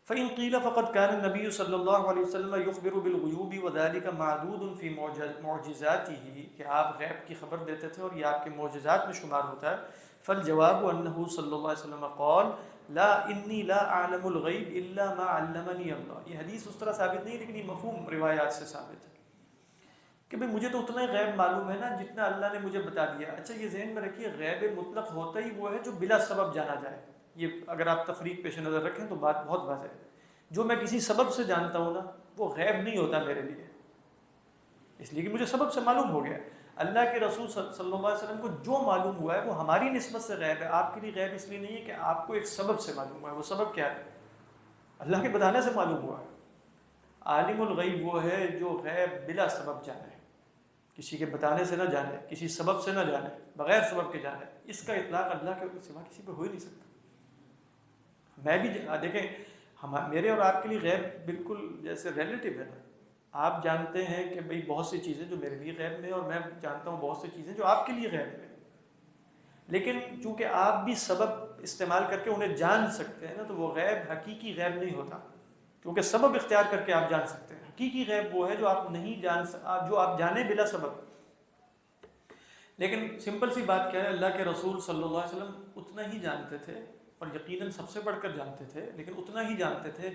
فإن قیل فقد كان النبي صلی اللہ علیہ وسلم يخبر بالغیوب وذلك معدود في معجزاته، کہ آپ غیب کی خبر دیتے تھے اور یہ آپ کے معجزات میں شمار ہوتا ہے. فالجواب انه صلی اللہ علیہ وسلم قال لا انی لا اعلم الغیب الا ما علمنی اللہ. یہ حدیث اس طرح ثابت نہیں لیکن یہ مفہوم روایات سے ثابت ہے کہ بھئی مجھے تو اتنا ہی غیب معلوم ہے نا جتنا اللہ نے مجھے بتا دیا. اچھا یہ ذہن میں رکھیے، غیب مطلق ہوتا ہی وہ ہے جو بلا سبب جانا جائے. یہ اگر آپ تفریق پیش نظر رکھیں تو بات بہت واضح ہے. جو میں کسی سبب سے جانتا ہوں نا وہ غیب نہیں ہوتا میرے لیے، اس لیے کہ مجھے سبب سے معلوم ہو گیا. اللہ کے رسول صلی اللہ علیہ وسلم کو جو معلوم ہوا ہے وہ ہماری نسبت سے غیب ہے. آپ کے لیے غیب اس لیے نہیں ہے کہ آپ کو ایک سبب سے معلوم ہوا ہے. وہ سبب کیا ہے؟ اللہ کے بتانے سے معلوم ہوا ہے. عالم الغیب وہ ہے جو غیب بلا سبب جانے، کسی کے بتانے سے نہ جانے، کسی سبب سے نہ جانے، بغیر سبب کے جانے. اس کا اطلاق اللہ کے سوا کسی پہ ہو ہی نہیں سکتا. میں بھی دیکھیں، میرے اور آپ کے لیے غیب بالکل جیسے ریلیٹیو ہے نا. آپ جانتے ہیں کہ بھئی بہت سی چیزیں جو میرے لیے غیب میں ہیں اور میں جانتا ہوں بہت سی چیزیں جو آپ کے لیے غیب میں ہیں، لیکن چونکہ آپ بھی سبب استعمال کر کے انہیں جان سکتے ہیں نا تو وہ غیب حقیقی غیب نہیں ہوتا، کیونکہ سبب اختیار کر کے آپ جان سکتے ہیں. حقیقی غیب وہ ہے جو آپ نہیں جان جو آپ جانیں بلا سبب. لیکن سمپل سی بات کیا ہے، اللہ کے رسول صلی اللہ علیہ وسلم اتنا ہی جانتے تھے اور یقیناً سب سے بڑھ کر جانتے تھے، لیکن اتنا ہی جانتے تھے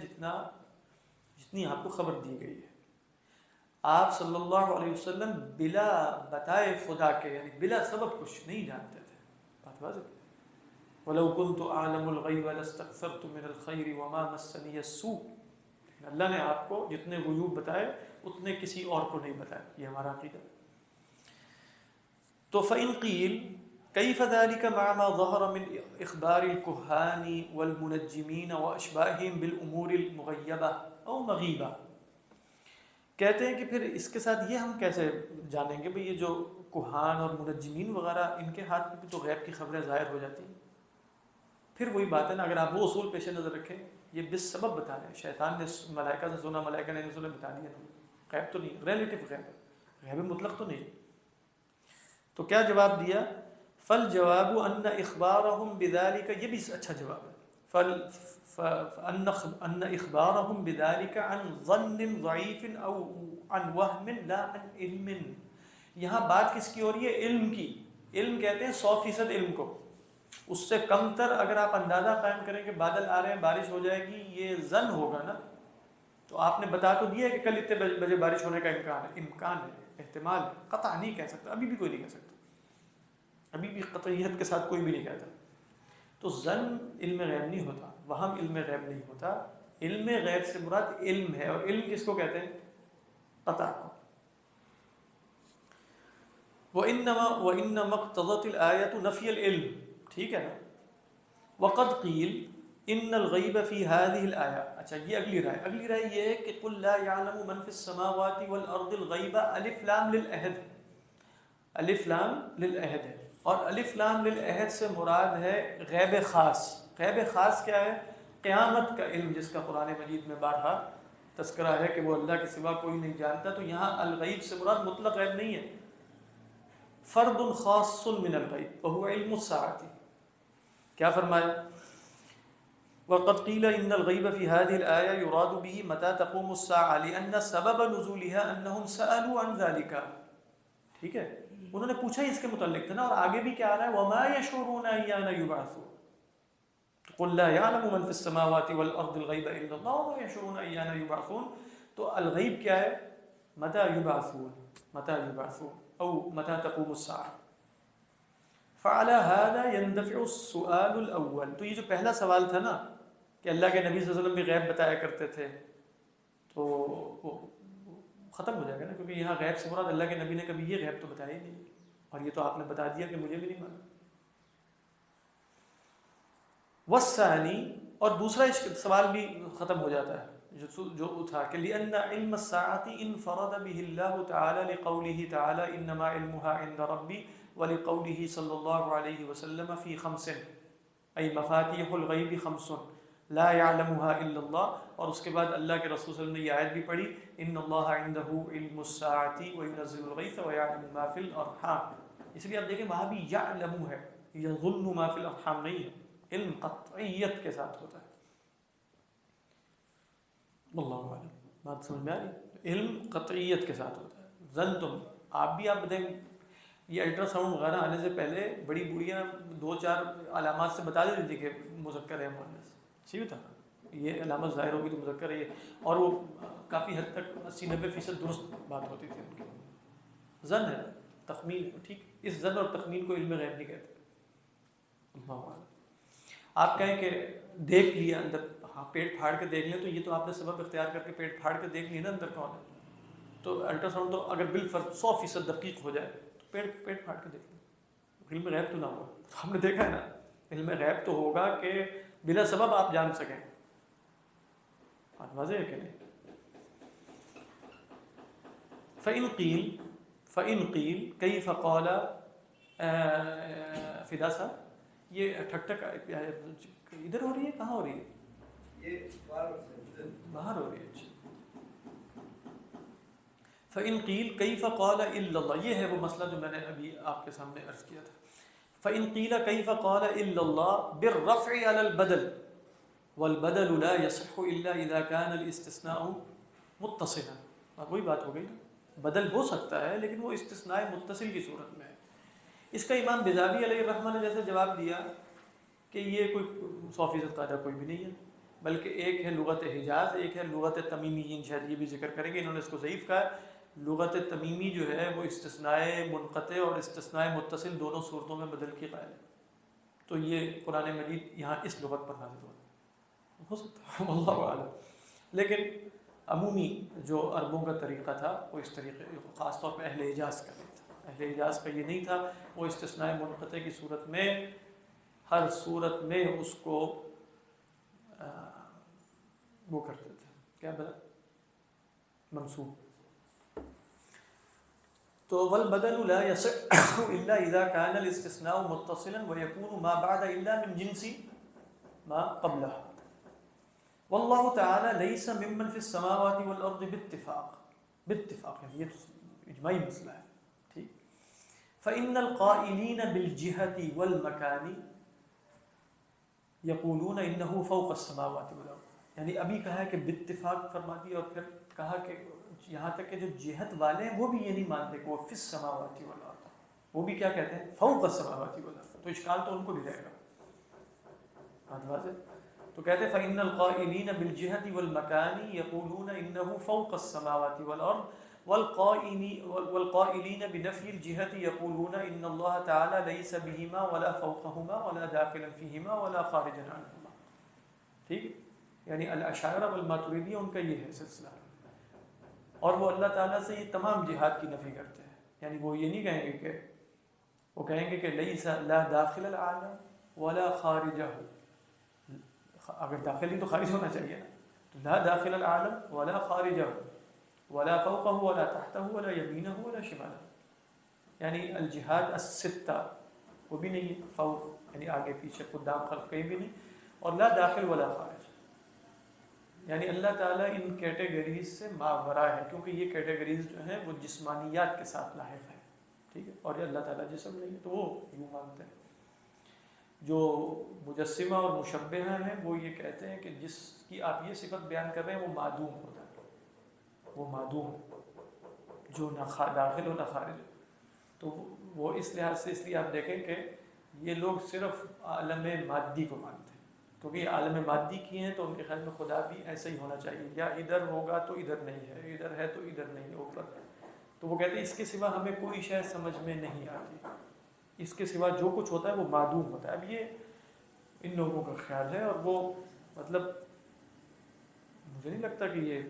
جتنی آپ کو خبر دی گئی ہے. آپ صلی اللہ علیہ وسلم بلا بتائے خدا کے یعنی بلا سبب کچھ نہیں جانتے تھے. بات واضح. وَلَوْ كُنْتُ أَعْلَمُ الْغَيْبَ لَاسْتَكْثَرْتُ مِنَ الْخَيْرِ وَمَا مَسَّنِيَ السُّوءُ. اللہ نے آپ کو جتنے غیوب بتائے اتنے کسی اور کو نہیں بتائے. یہ ہمارا عقیدہ. تو فَإِنْ قِيلَ كيف ذلك مع ما ظهر من إخبار الكهان والمنجمين وأشباههم بالأمور المغيبة أو مغيبة. کہتے ہیں کہ پھر اس کے ساتھ یہ ہم کیسے جانیں گے بھئی یہ جو کہان اور منجمین وغیرہ ان کے ہاتھ میں بھی تو غیب کی خبریں ظاہر ہو جاتی ہیں. پھر وہی بات ہے نا، اگر آپ وہ اصول پیش نظر رکھیں، یہ بس سبب بتا رہے ہیں. شیطان نے ملائکہ سے سنا، ملائکہ نے انہیں بتا دیا. غیب تو نہیں، ریلیٹیو غیب ہے، غیب مطلق تو نہیں. تو کیا جواب دیا؟ فالجواب ان اخبارهم بذلك، یہ بھی اچھا جواب ہے. ان اخبارهم بذلك عن ظن ضعيف او عن وهم لا عن علم. یہاں بات کس کی ہو رہی ہے؟ علم کی. علم کہتے ہیں 100% علم کو. اس سے کم تر اگر آپ اندازہ قائم کریں کہ بادل آ رہے ہیں بارش ہو جائے گی، یہ ظن ہوگا نا. تو آپ نے بتا تو دیا کہ کل اتنے بجے بارش ہونے کا امکان ہے، احتمال ہے. قطع نہیں کہہ سکتا، ابھی بھی کوئی نہیں کہہ سکتا، ابھی بھی قطعیت کے ساتھ کوئی بھی نہیں کہتا. تو ظن علم غیب نہیں ہوتا، وہم علم غیب نہیں ہوتا. علم غیب سے مراد علم ہے، اور علم کس کو کہتے ہیں؟ قطع کو. وَإِنَّمَا اقْتَضَتِ الْآيَةُ نَفْيَ الْعِلْمِ، ٹھیک ہے نا. وَقَدْ قِيلَ إِنَّ الْغَيْبَ فِي هَذِهِ الْآيَةِ. اچھا یہ اگلی رائے یہ ہے کہ قُلْ لَا يَعْلَمُ مَنْ فِي السَّمَاوَاتِ وَالْأَرْضِ الْغَيْبَ الف لام للعہد، الف لام للعہد ہے، اور الف لام للعہد سے مراد ہے غیب خاص. غیب خاص کیا ہے؟ قیامت کا علم، جس کا قرآن مجید میں بارہا تذکرہ ہے کہ وہ اللہ کے سوا کوئی نہیں جانتا. تو یہاں الغیب سے مراد مطلق غیب نہیں ہے، فرد خاص من الغیب وهو علم الساعة. کیا فرمایا؟ وقد قيل ان الغيب في هذه الآية يراد به متى تقوم الساعة لأن سبب نزولها أنهم سألوا عن ذلك. ٹھیک ہے، انہوں نے پوچھا ہی اس کے متعلق تھا نا. اور آگے بھی کیا آ رہا ہے؟ وما يشعرون أيان يبعثون. قل لا يعلم من في السماوات والأرض الغيب إلا الله وما يشعرون أيان يبعثون. تو الغیب کیا ہے؟ متى يبعثون، متى يبعثون او متى تقوم الساعة. فعلى هذا يندفع السؤال الأول. تو یہ جو پہلا سوال تھا نا کہ اللہ کے نبی صلی اللہ علیہ وسلم بھی غیب بتایا کرتے تھے، تو وہ ختم ہو جائے گا نا، کیونکہ یہاں غیب سے مراد اللہ کے نبی نے کبھی یہ غیب تو بتایا ہی نہیں، اور یہ تو آپ نے بتا دیا کہ مجھے بھی نہیں معلوم. والثانی، اور دوسرا سوال بھی ختم ہو جاتا ہے جو تھا کہ لأن علم الساعة انفرد به الله تعالى لقوله تعالى انما علمها عند ربي ولقوله صلى الله عليه وسلم في خمس اي مفاتيح الغيب خمس لا يعلمها الا الله. اور اس کے بعد اللہ کے رسول صلی اللہ علیہ وسلم نے یہ آیت بھی پڑھی ان اللہ عنده علم الساعة وينزل الغيث ويعلم ما في الارحام. اس لیے آپ دیکھیں وہاں بھی یعلم ہے، یظن ما في الارحام نہیں ہے، علم قطعیت کے ساتھ ہوتا ہے. اللہ عالم. بات سمجھ میں آ رہی؟ علم قطعیت کے ساتھ ہوتا ہے. زن تم آپ بھی آپ بتائیں، یہ الٹرا ساؤنڈ وغیرہ آنے سے پہلے بڑی بوڑھیاں 2-4 علامات سے بتا دیتی تھی کہ مذکر ہے مؤنث، صحیح تھا، یہ علامت ظاہر ہوگی تو مذکر ہے یہ، اور وہ کافی حد تک 80-90% درست بات ہوتی تھی ان کی. زن ہے، تخمین ہے، ٹھیک. اس زن اور تخمین کو علم غیب نہیں کہتے. اللہ عالم. آپ کہیں کہ دیکھ لیا اندر، ہاں پیٹ پھاڑ کے دیکھ لیں تو یہ تو آپ نے سبب اختیار کر کے پیٹ پھاڑ کے دیکھ لی نا اندر کون ہے. تو الٹرا ساؤنڈ تو اگر بالفرض 100% دقیق ہو جائے تو پیٹ پھاڑ کے دیکھ لیں. علم غیب تو نہ ہوا، تو ہم نے دیکھا ہے نا، علم غیب تو ہوگا کہ بلا سبب آپ جان سکیں. بات واضح ہے کہ نہیں؟ فَإِنْ قِيلَ كَيْفَ قَالَ فدا صاحب یہ ٹھک ٹھک ادھر ہو رہی ہے، کہاں ہو رہی ہے؟ یہ باہر ہو رہی ہے. فَإِنْ قِيلَ كَيْفَ قَالَ إِلَّا اللَّهُ، یہ ہے وہ مسئلہ جو میں نے ابھی آپ کے سامنے عرض کیا تھا. فَإِنْ قِيلَ كَيْفَ قَالَ إِلَّا اللَّهُ بِالرَّفْعِ عَلَى الْبَدَلِ وَالْبَدَلُ لَا يَصِحُّ إِلَّا إِذَا كَانَ الْإِسْتِثْنَاءُ مُتَّصِلًا. وہی بات ہو گئی نا، بدل ہو سکتا ہے لیکن وہ استثناء متصل کی صورت میں ہے. اس کا امام بیضاوی علیہ الرحمہ نے جیسے جواب دیا کہ یہ کوئی 100% قاعدہ کوئی بھی نہیں ہے، بلکہ ایک ہے لغت حجاز، ایک ہے لغت تمیمی. شاید یہ بھی ذکر کریں گے، انہوں نے اس کو ضعیف کہا. لغت تمیمی جو ہے وہ استثناء منقطع اور استثناء متصل دونوں صورتوں میں بدل کی قائل ہے. تو یہ قرآن مجید یہاں اس لغت پر نازل ہو سکتا ہے، اللہ اعلم. لیکن عمومی جو عربوں کا طریقہ تھا وہ اس طریقے، خاص طور پہ اہل حجاز کا نہیں تھا. اہل حجاز کا یہ نہیں تھا، وہ استثناء منقطع کی صورت میں ہر صورت میں اس کو وہ کرتے تھے، کیا بلا منصوب. تو والبدل لا يصح الا اذا كان الاستثناء متصلا ويكون ما بعد الا من جنس ما قبله. والله تعالى ليس ممن في السماوات والارض باتفاق يعني یہ اجماعی مسئلہ ہے، ٹھیک. فان القائلين بالجهة والمكان يقولون انه فوق السماوات والارض. یعنی ابھی کہا ہے کہ باتفاق فرما دیا، اور پھر کہا کہ یہاں تک کہ جو جہت والے ہیں وہ بھی یہ نہیں مانتے کہ وہ فی السماوات والارض، وہ بھی کیا کہتے ہیں؟ فوق السماوات والارض. تو اشکال تو ان کو بھی رہے گا. بات واضح. تو کہتے ہیں فإن القائلین بالجہة والمکان یقولون انه فوق السماوات والارض والقائلین بنفی الجہة یقولون ان اللہ تعالی لیس بہما ولا فوقہما ولا داخلا فیہما ولا خارجا عنہما. ٹھیک، یعنی الاشاعرہ والماتریدیہ ان کا یہ ہے سلسلہ، اور وہ اللہ تعالیٰ سے یہ تمام جہات کی نفی کرتے ہیں. یعنی وہ یہ نہیں کہیں گے کہ وہ کہیں گے کہ لیس لا داخل العالم ولا خارجہ، اگر داخل ہی تو خارج ہونا چاہیے نا، لا داخل العالم ولا خارجہ ولا فوقہ ولا تحتہ ولا یمینہ ولا شمالہ، یعنی الجہاد الستہ وہ بھی نہیں ہے، فوق یعنی آگے پیچھے قدام خلف کہیں بھی نہیں، اور لا داخل ولا خارج، یعنی اللہ تعالیٰ ان کیٹیگریز سے ماورا ہے، کیونکہ یہ کیٹیگریز جو ہیں وہ جسمانیات کے ساتھ لاحق ہیں، ٹھیک ہے، اور یہ اللہ تعالیٰ جسم نہیں ہے تو وہ یوں مانتے ہیں۔ جو مجسمہ اور مشبہہ ہیں وہ یہ کہتے ہیں کہ جس کی آپ یہ صفت بیان کر رہے ہیں وہ معدوم ہوتا ہے، وہ معدوم جو نہ داخل ہو نہ خارج ہو، تو وہ اس لحاظ سے، اس لیے آپ دیکھیں کہ یہ لوگ صرف عالم مادی کو مانتے ہیں، کیونکہ یہ عالم مادی کی ہیں تو ان کے خیال میں خدا بھی ایسا ہی ہونا چاہیے، یا ادھر ہوگا تو ادھر نہیں ہے، ادھر ہے تو ادھر نہیں ہے، اوپر، تو وہ کہتے ہیں اس کے سوا ہمیں کوئی شے سمجھ میں نہیں آتی، اس کے سوا جو کچھ ہوتا ہے وہ معدوم ہوتا ہے۔ اب یہ ان لوگوں کا خیال ہے، اور وہ مطلب مجھے نہیں لگتا کہ یہ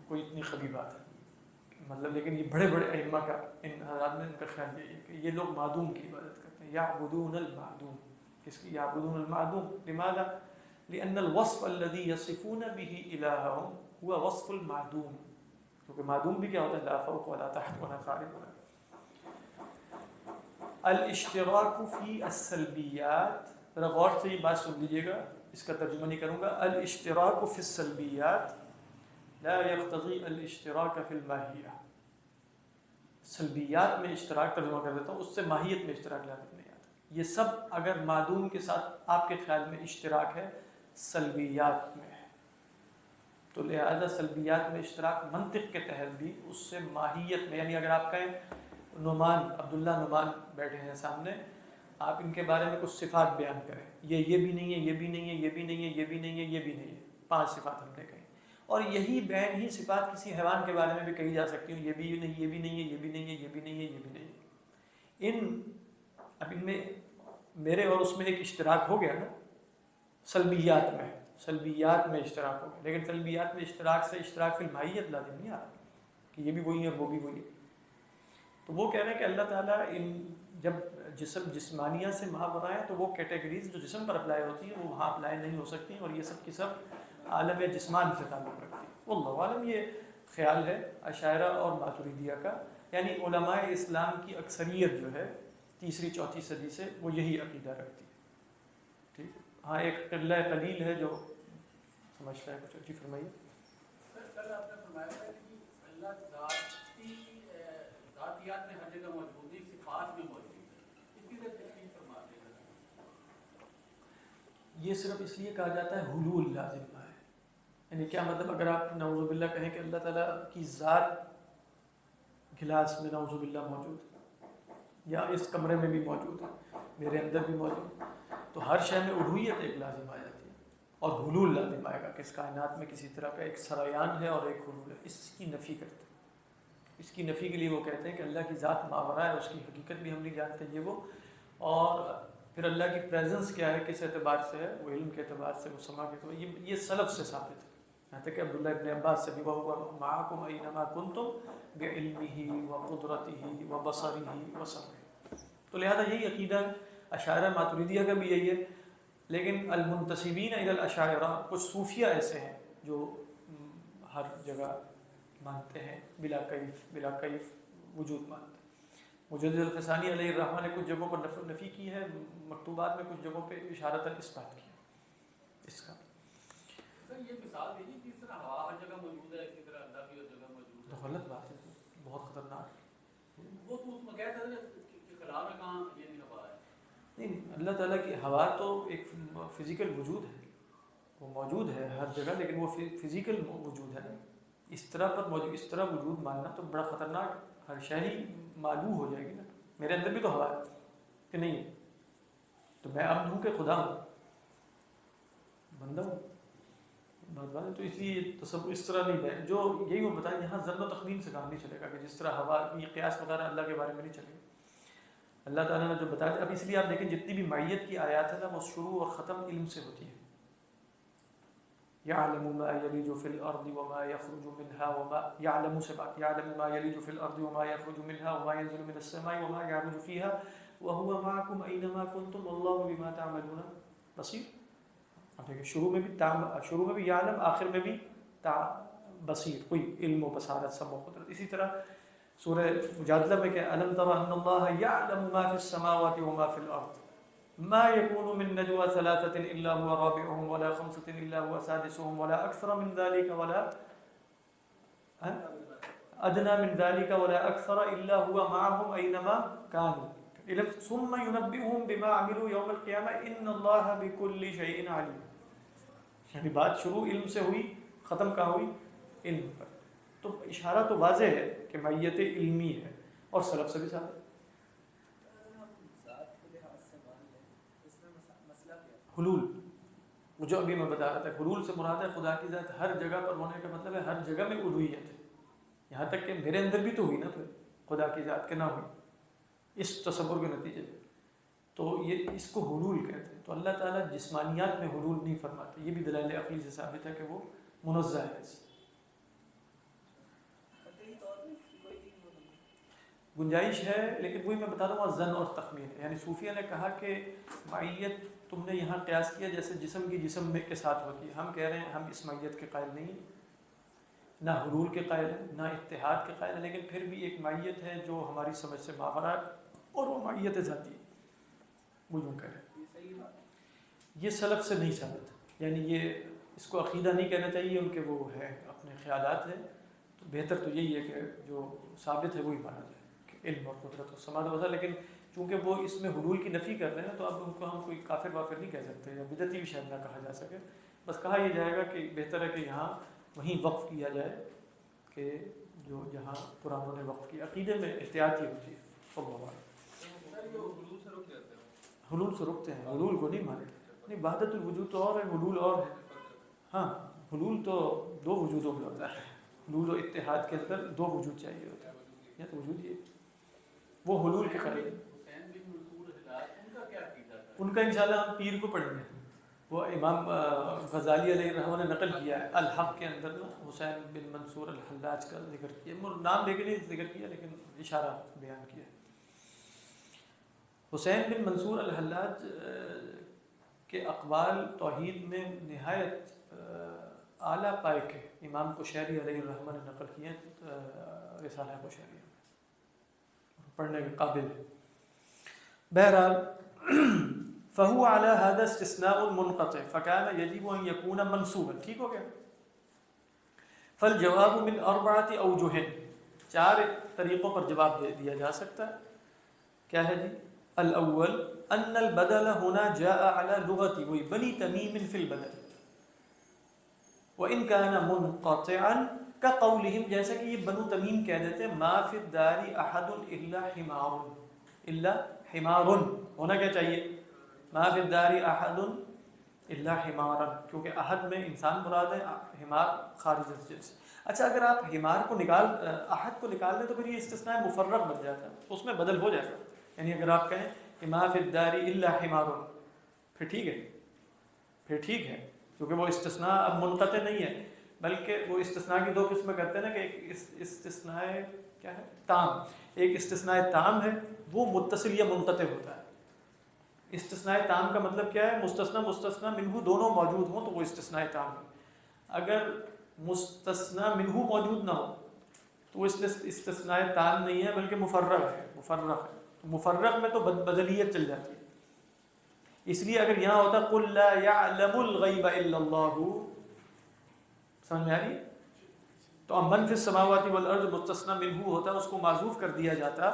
کوئی اتنی خبی بات ہے، مطلب لیکن یہ بڑے بڑے ائمہ کا ان حضرات میں ان کا خیال یہ ہے کہ یہ لوگ معدوم کی عبادت کرتے ہیں، یعبدون المعدوم، کس کی یعبدون المعدوم، لماذا؟ لأن الوصف الذي يصفون به إلههم هو وصف المعدوم، کیونکہ معدوم بھی کیا ہوتا ہے؟ لا فوق ولا تحت ولا خارج ولا۔ الاشتراک فی السلبیات، ذرا غور سے یہ بات سن لیجیے گا، اس کا ترجمہ نہیں کروں گا۔ الاشتراک فی السلبیات لا يقتضی الاشتراک فی الماہیہ، سلبیات میں اشتراک ترجمہ کر دیتا ہوں، اس سے ماہیت میں اشتراک لازم نہیں آتا۔ یہ سب اگر معدوم کے ساتھ آپ کے خیال میں اشتراک ہے، سلبیات میں ہے، تو لہذا سلبیات میں اشتراک منطق کے تحت بھی اس سے ماہیت میں، یعنی اگر آپ کہیں نعمان، عبداللہ نعمان بیٹھے ہیں سامنے، آپ ان کے بارے میں کچھ صفات بیان کریں، یہ بھی نہیں ہے، یہ بھی نہیں ہے، یہ بھی نہیں ہے، یہ بھی نہیں ہے، یہ بھی نہیں ہے، 5 صفات ہم نے کہیں، اور یہی بین ہی صفات کسی حیوان کے بارے میں بھی کہی جا سکتی ہیں، یہ بھی نہیں، یہ بھی نہیں ہے، یہ بھی نہیں ہے، یہ بھی نہیں ہے، یہ بھی نہیں ہے۔ اب ان میں میرے اور اس میں ایک اشتراک ہو گیا نا، سلبیات میں اشتراک ہو گیا، لیکن سلبیات میں اشتراک سے اشتراک فی الماہیت لازم نہیں آ رہا کہ یہ بھی وہی ہے وہ بھی وہی ہے۔ تو وہ کہہ رہے ہیں کہ اللہ تعالیٰ جب جسمانیہ سے ماورا ہے تو وہ کیٹیگریز جو جسم پر اپلائی ہوتی ہیں وہ وہاں اپلائی نہیں ہو سکتی، اور یہ سب کی سب عالم جسمان سے تعلق رکھتی ہیں۔ واللہ عالم، یہ خیال ہے اشاعرہ اور ماتریدیہ کا، یعنی علماء اسلام کی اکثریت جو ہے 3 4 صدی سے وہ یہی عقیدہ رکھتی ہے، ٹھیک ہے۔ ہاں ایک قلہ قلیل ہے جو سمجھتا ہے کچھ، جی فرمائیے۔ سر کل آپ نے فرمایا تھا کہ اللہ ذاتیات میں ہر جگہ موجود ہے، صفات میں موجود ہے، اس کی تشریح فرما دیں۔ یہ صرف اس لیے کہا جاتا ہے حلول لازم ہے، یعنی کیا مطلب؟ اگر آپ نعوذ باللہ کہیں کہ اللہ تعالیٰ کی ذات گلاس میں نعوذ باللہ موجود ہے، یا اس کمرے میں بھی موجود ہے، میرے اندر بھی موجود ہے، تو ہر شے میں الوہیت ایک لازم آ جاتی ہے، اور حلول لازم آئے گا کہ اس کائنات میں کسی طرح کا ایک سرایان ہے اور ایک حلول ہے، اس کی نفی کرتے ہیں۔ اس کی نفی کے لیے وہ کہتے ہیں کہ اللہ کی ذات ماورا ہے، اس کی حقیقت بھی ہم نہیں جانتے یہ وہ، اور پھر اللہ کی پریزنس کیا ہے، کس اعتبار سے ہے، وہ علم کے اعتبار سے، وہ سما کے اعتبار، یہ سلف سے ثابت ہے، یہاں تک کہ عبداللہ ابن عباس سے بھی، وَهُوَ مَعَكُمْ أَيْنَمَا كُنْتُمْ بِعِلْمِهِ وَقُدْرَتِهِ وَبَصَرِهِ وَسَمْعِهِ۔ تو لہذا یہی عقیدہ اشاعرہ ماتریدیہ کا بھی یہی ہے، لیکن المنتسبین الی الاشاعرہ کچھ صوفیہ ایسے ہیں جو ہر جگہ مانتے ہیں بلا کیف وجود مانتے ہیں۔ مجدد الفسانی علیہ الرحمہ نے کچھ جگہوں پر نفی کی ہے، مکتوبات میں کچھ جگہوں پہ اشارتاً اثبات کیا اس کا۔ سر یہ مثال دیجیے کہ اس طرح ہوا ہر جگہ موجود ہے، اسی طرح اللہ بھی ہر جگہ موجود ہے۔ تو غلط بات ہے، بہت خطرناک۔ وہ تو اس میں کہتا ہے کہ خلا میں کہاں یہ نہیں ہوا ہے۔ نہیں، اللہ تعالیٰ کی ہوا تو ایک فزیکل وجود ہے، وہ موجود ہے ہر جگہ، لیکن وہ فزیکل وجود ہے نا، اس طرح پر موجود، اس طرح وجود ماننا تو بڑا خطرناک، ہر شے ہی معلوم ہو جائے گی نا، میرے اندر بھی تو ہوا ہے کہ نہیں ہے، تو میں اب ہوں کہ خدا ہوں، بندہ ہوں، بات بات ہے۔ تو اس لیے تصور اس طرح نہیں ہے، جو یہی وہ بتائیں، یہاں ظن و تخمین سے کام نہیں چلے گا کہ جس طرح ہوا، یہ قیاس وغیرہ اللہ کے بارے میں نہیں چلے گا۔ اللہ تعالیٰ نے جو بتایا، اب اس لیے آپ دیکھیں جتنی بھی معیت کی آیات ہے نا، وہ شروع اور ختم علم سے ہوتی ہے، يعلم ما يلج في الأرض وما يخرج منها وما يعلم سبعة يعلم ما يلج في الأرض وما يخرج منها وما ينزل من السماء وما يعرج فيها وهو معكم أينما كنتم والله بما تعملون بصير. شروع میں بھی یعلم، آخر میں بھی بصیر، کوئی علم و بصارت سب و قدرت. اسی طرح سورہ مجادلہ میں کہ أَلَمْ تَرَ أَنَّ اللَّهَ يَعْلَمُ مَا فِي السَّمَاوَاتِ وَمَا فِي الْأَرْضِ ما يكون من نجوى ثلاثة إلا هو رابعهم ولا خمسة إلا هو سادسهم ولا أكثر من ذلك ولا أدنى من ذلك ولا أكثر إلا هو معهم أينما كانوا ثم ينبئهم بما عملوا يوم القيامة إن الله بكل شيء عليم. یعنی بات شروع علم سے ہوئی، ختم کہاں ہوئی؟ علم پر. تو اشارہ تو واضح ہے کہ معیت علمی ہے اور سلف سے بھی ثابت. حلول، وہ جو ابھی میں بتا رہا تھا، حلول سے مراد ہے خدا کی ذات ہر جگہ پر ہونے کا مطلب ہے ہر جگہ میں الوہیت ہے. یہاں تک کہ میرے اندر بھی تو ہوئی نا پھر خدا کی ذات کے نہ ہوئی اس تصور کے نتیجے میں. تو یہ اس کو حلول کہتے ہیں. تو اللہ تعالیٰ جسمانیات میں حلول نہیں فرماتے. یہ بھی دلائل عقلی سے ثابت ہے کہ وہ منزہ ہے. گنجائش ہے، لیکن وہی میں بتا رہا ہوں ظن اور تخمین ہے. یعنی صوفیہ نے کہا کہ معیت تم نے یہاں قیاس کیا جیسے جسم کی جسم میں کے ساتھ ہوتی ہے. ہم کہہ رہے ہیں ہم اس معیت کے قائل نہیں ہیں، نہ حلول کے قائل ہیں، نہ اتحاد کے قائل ہیں، لیکن پھر بھی ایک معیت ہے جو ہماری سمجھ سے ماورا اور وہ معیت ذاتی ہے. وہ یوں کہہ رہے ہیں. یہ سلف سے نہیں ثابت. یعنی یہ اس کو عقیدہ نہیں کہنا چاہیے، ان کے وہ ہے اپنے خیالات ہیں. تو بہتر تو یہی ہے کہ جو ثابت ہے وہی مانا جائے کہ علم اور قدرت و سماعت وغیرہ. لیکن چونکہ وہ اس میں حلول کی نفی کر رہے ہیں تو اب ان کو ہم کوئی کافر وافر نہیں کہہ سکتے، یا بدعتی بھی شاید نہ کہا جا سکے. بس کہا یہ جائے گا کہ بہتر ہے کہ یہاں وہیں وقف کیا جائے کہ جو جہاں قرآن نے وقف کیا. عقیدے میں احتیاط ہی ہوتی ہے. حلول سے رکتے ہیں، حلول کو نہیں مانتے. نہیں، وحدت الوجود تو اور ہے، حلول اور ہے. ہاں، حلول تو دو وجودوں میں ہوتا ہے. حلول و اتحاد کے اندر دو وجود چاہیے ہوتا ہے. یا تو وجود یہ وہ حلول کے قریب. ان کا انشاءاللہ ہم پیر کو پڑھیں گے. وہ امام غزالی علیہ الرحمہ نے نقل کیا ہے الحق کے اندر نا، حسین بن منصور الحلاج کا ذکر کیا. نام لے کے نہیں ذکر کیا لیکن اشارہ بیان کیا. حسین بن منصور الحلاج کے اقوال توحید میں نہایت اعلیٰ پائے کے امام قشیری علیہ الرحمہ نے نقل کیے رسالہ قشیریہ، پڑھنے کے قابل. بہرحال فهو على هذا استثناء منقطع فكان يجب ان يكون منصوبا. ٹھیک ہو گیا. فالجواب من اربعه اوجه، چار طریقوں پر جواب دے دیا جا سکتا ہے. کیا ہے جی؟ الاول ان البدل هنا جاء على لغه بني تميم في البدل وان كان منقطعا كقولهم، جیسا کہ یہ بنو تمیم کہہ دیتے ہیں ما في الدار احد الا حمار. الا حمار ہونا کیا چاہیے؟ ما فی الدار احد الا حمارا، کیونکہ احد میں انسان مراد ہے، حمار خارج از جنس. اچھا، اگر آپ حمار کو احد کو نکال دیں تو پھر یہ استثناء مفرغ بن جاتا ہے، اس میں بدل ہو جائے گا. یعنی اگر آپ کہیں کہ ما فی الدار الا حمار، پھر ٹھیک ہے، پھر ٹھیک ہے، کیونکہ وہ استثناء اب منقطع نہیں ہے، بلکہ وہ استثناء کی دو قسمیں کرتے ہیں نا، کہ ایک استثناء کیا ہے؟ تام. ایک استثناء تام ہے، وہ متصل یا منقطع ہوتا ہے. استثناء تام کا مطلب کیا ہے؟ مستثنی منہ دونوں موجود ہوں تو وہ استثناء تام ہے. اگر مستثنی منہ موجود نہ ہو تو وہ استثناء تام نہیں ہے بلکہ مفرغ ہے. مفرغ میں تو بدلیت چل جاتی ہے. اس لیے اگر یہاں ہوتا قل لا يعلم الغیب الا اللہ، سمجھ میں آ رہی؟ تو من فی السماوات والارض مستثنی منہ ہوتا، اس کو معذوف کر دیا جاتا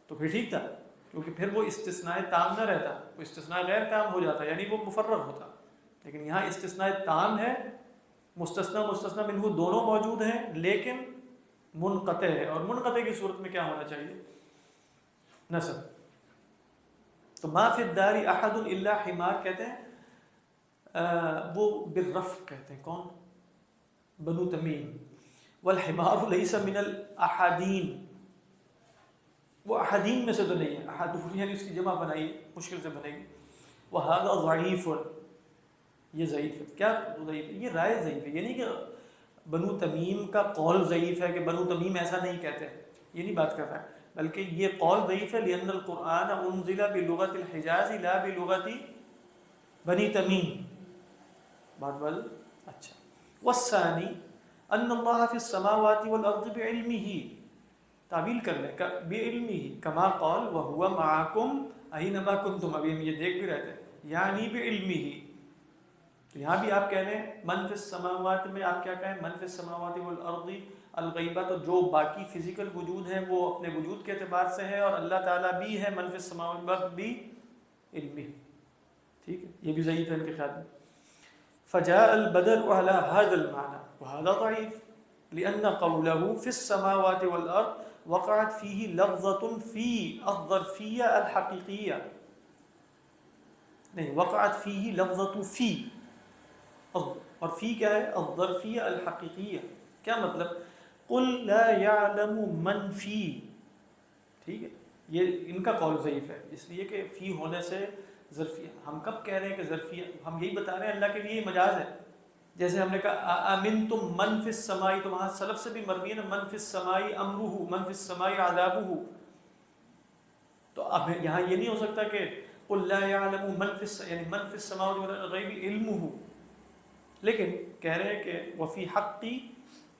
تو پھر ٹھیک تھا، کیونکہ پھر وہ استثناء تام نہ رہتا، وہ استثناء غیر تام ہو جاتا، یعنی وہ مفرغ ہوتا. لیکن یہاں استثناء تام ہے، مستثنی منہ دونوں موجود ہیں لیکن منقطع ہے. اور منقطع کی صورت میں کیا ہونا چاہیے؟ نصب. تو ما فی الدار احد الا حمار کہتے ہیں، وہ بالرفع کہتے ہیں. کون؟ بنو تمیم. والحمار لیس من الاحادین، وہ احادین میں سے تو نہیں ہے. احادین یعنی اس کی جمع بنائی مشکل سے بنے گی. وہذا ضعیف، یہ ضعیف ہے. کیا ضعیف ہے؟ یہ رائے ضعیف ہے. یہ نہیں کہ بنو تمیم کا قول ضعیف ہے کہ بنو تمیم ایسا نہیں کہتے، یہ نہیں بات کر رہا ہے، بلکہ یہ قول ضعیف ہے لأن القرآن انزل بلغت الحجاز لا بلغت بنی تمیم. بات بل اچھا. والثانی ان اللہ فی السماوات والارض بعلمہ، تعبیل کر لیں بعلمہ کما قال وہو معکم اینما کنتم، ابھی ہم یہ دیکھ بھی رہے تھے، یعنی بعلمہ. تو یہاں بھی آپ کہہ لیں من فی السماوات میں آپ کیا کہیں من فی السماوات والارض الغیبہ، تو جو باقی فزیکل وجود ہیں وہ اپنے وجود کے اعتبار سے ہے، اور اللہ تعالیٰ بھی ہے من فی السماوات والارض بھی علمی. ٹھیک ہے، یہ بھی ضعیف ہے ان کے خیال میں. فجاء البدل على هذا المعنى وهذا ضعيف لأن قوله في السماوات والأرض وقعت فيه لفظة في الظرفية الحقيقية، نہیں وقعت فيه لفظة في، اور فی کیا ہے الظرفیہ الحقیقیہ. کیا مطلب؟ قل لا يعلم من فی. ٹھیک ہے، یہ ان کا قول ضعیف ہے اس لیے کہ فی ہونے سے ظرفیہ. ہم کب کہہ رہے ہیں کہ ظرفیہ؟ ہم یہی بتا رہے ہیں اللہ کے لیے مجاز ہے. جیسے ہم نے کہا امنتم من فی السماء، تو وہاں سلف سے بھی مروی ہے نا من فی السماء امرہ، من فی السماء عذابہ. تو اب یہاں یہ نہیں ہو سکتا کہ قل لا يعلم من فی یعنی من فی السماء والغیب علمہ، لیکن کہہ رہے ہیں کہ وفی حقی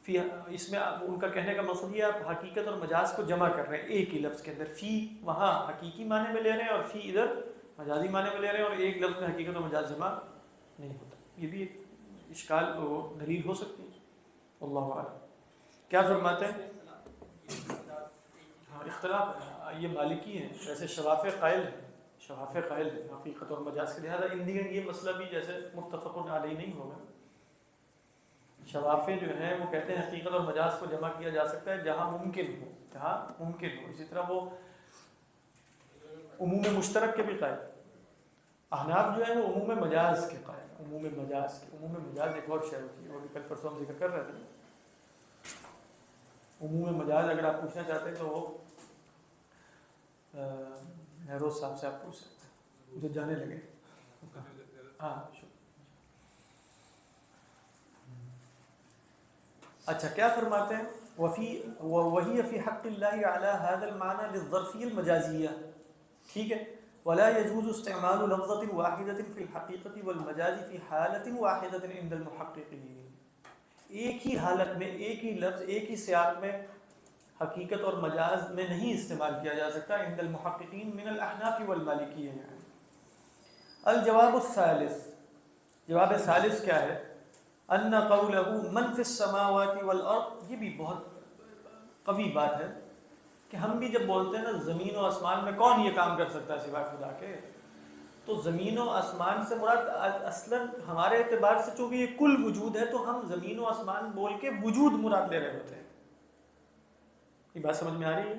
فی، اس میں ان کا کہنے کا مقصد یہ آپ حقیقت اور مجاز کو جمع کر رہے ہیں ایک ہی لفظ کے اندر. فی وہاں حقیقی معنی میں لے رہے ہیں اور فی ادھر مجازی معنی میں لے رہے ہیں، اور ایک لفظ میں حقیقت اور مجاز جمع نہیں ہوتا. یہ بھی ایک اشکال دلیل ہو سکتی ہے. اللہ اعلم. کیا فرماتے ہیں؟ ہاں اختلاف، یہ مالکی ہیں ویسے شواف قائل ہیں، شواف قائل ہیں حقیقت اور مجاز کے، لہٰذا ان دن یہ مسئلہ بھی جیسے متفق علیہ نہیں ہوگا. شوافے جو ہیں وہ کہتے ہیں حقیقت اور مجاز کو جمع کیا جا سکتا ہے جہاں ممکن ہو، جہاں ممکن ہو. اسی طرح وہ عموم مشترک کے بھی قائل. احناف جو ہے وہ عموم مجاز کے قائل. عموم مجاز کے، عموم مجاز ایک اور شے ہوتی ہے، وہ بھی کل پرسوں ہم ذکر کر رہے تھے. عموم مجاز اگر آپ پوچھنا چاہتے ہیں تو وہ نہروز صاحب سے آپ پوچھ سکتے ہیں جو جانے لگے. ہاں اچھا کیا فرماتے ہیں؟ وہی فی حق اللہ علی هذا المعنى للظرفیہ المجازیہ. ٹھیک ہے. ولا يجوز استعمال لفظة واحدة في الحقيقة والمجاز في حالة واحدة عند المحققين. ایک ہی حالت میں ایک ہی لفظ ایک ہی سیاق میں حقیقت اور مجاز میں نہیں استعمال کیا جا سکتا عند المحققین من الاحناف والمالکیہ. الجواب الثالث، جواب ثالث کیا ہے؟ ان قولہ من فی السماوات والارض، یہ بھی بہت قوی بات ہے کہ ہم بھی جب بولتے ہیں نا زمین و آسمان میں کون یہ کام کر سکتا ہے سوائے خدا کے، تو زمین و آسمان سے مراد اصلاً ہمارے اعتبار سے چونکہ یہ کل وجود ہے تو ہم زمین و آسمان بول کے وجود مراد لے رہے ہوتے ہیں. یہ بات سمجھ میں آ رہی ہے؟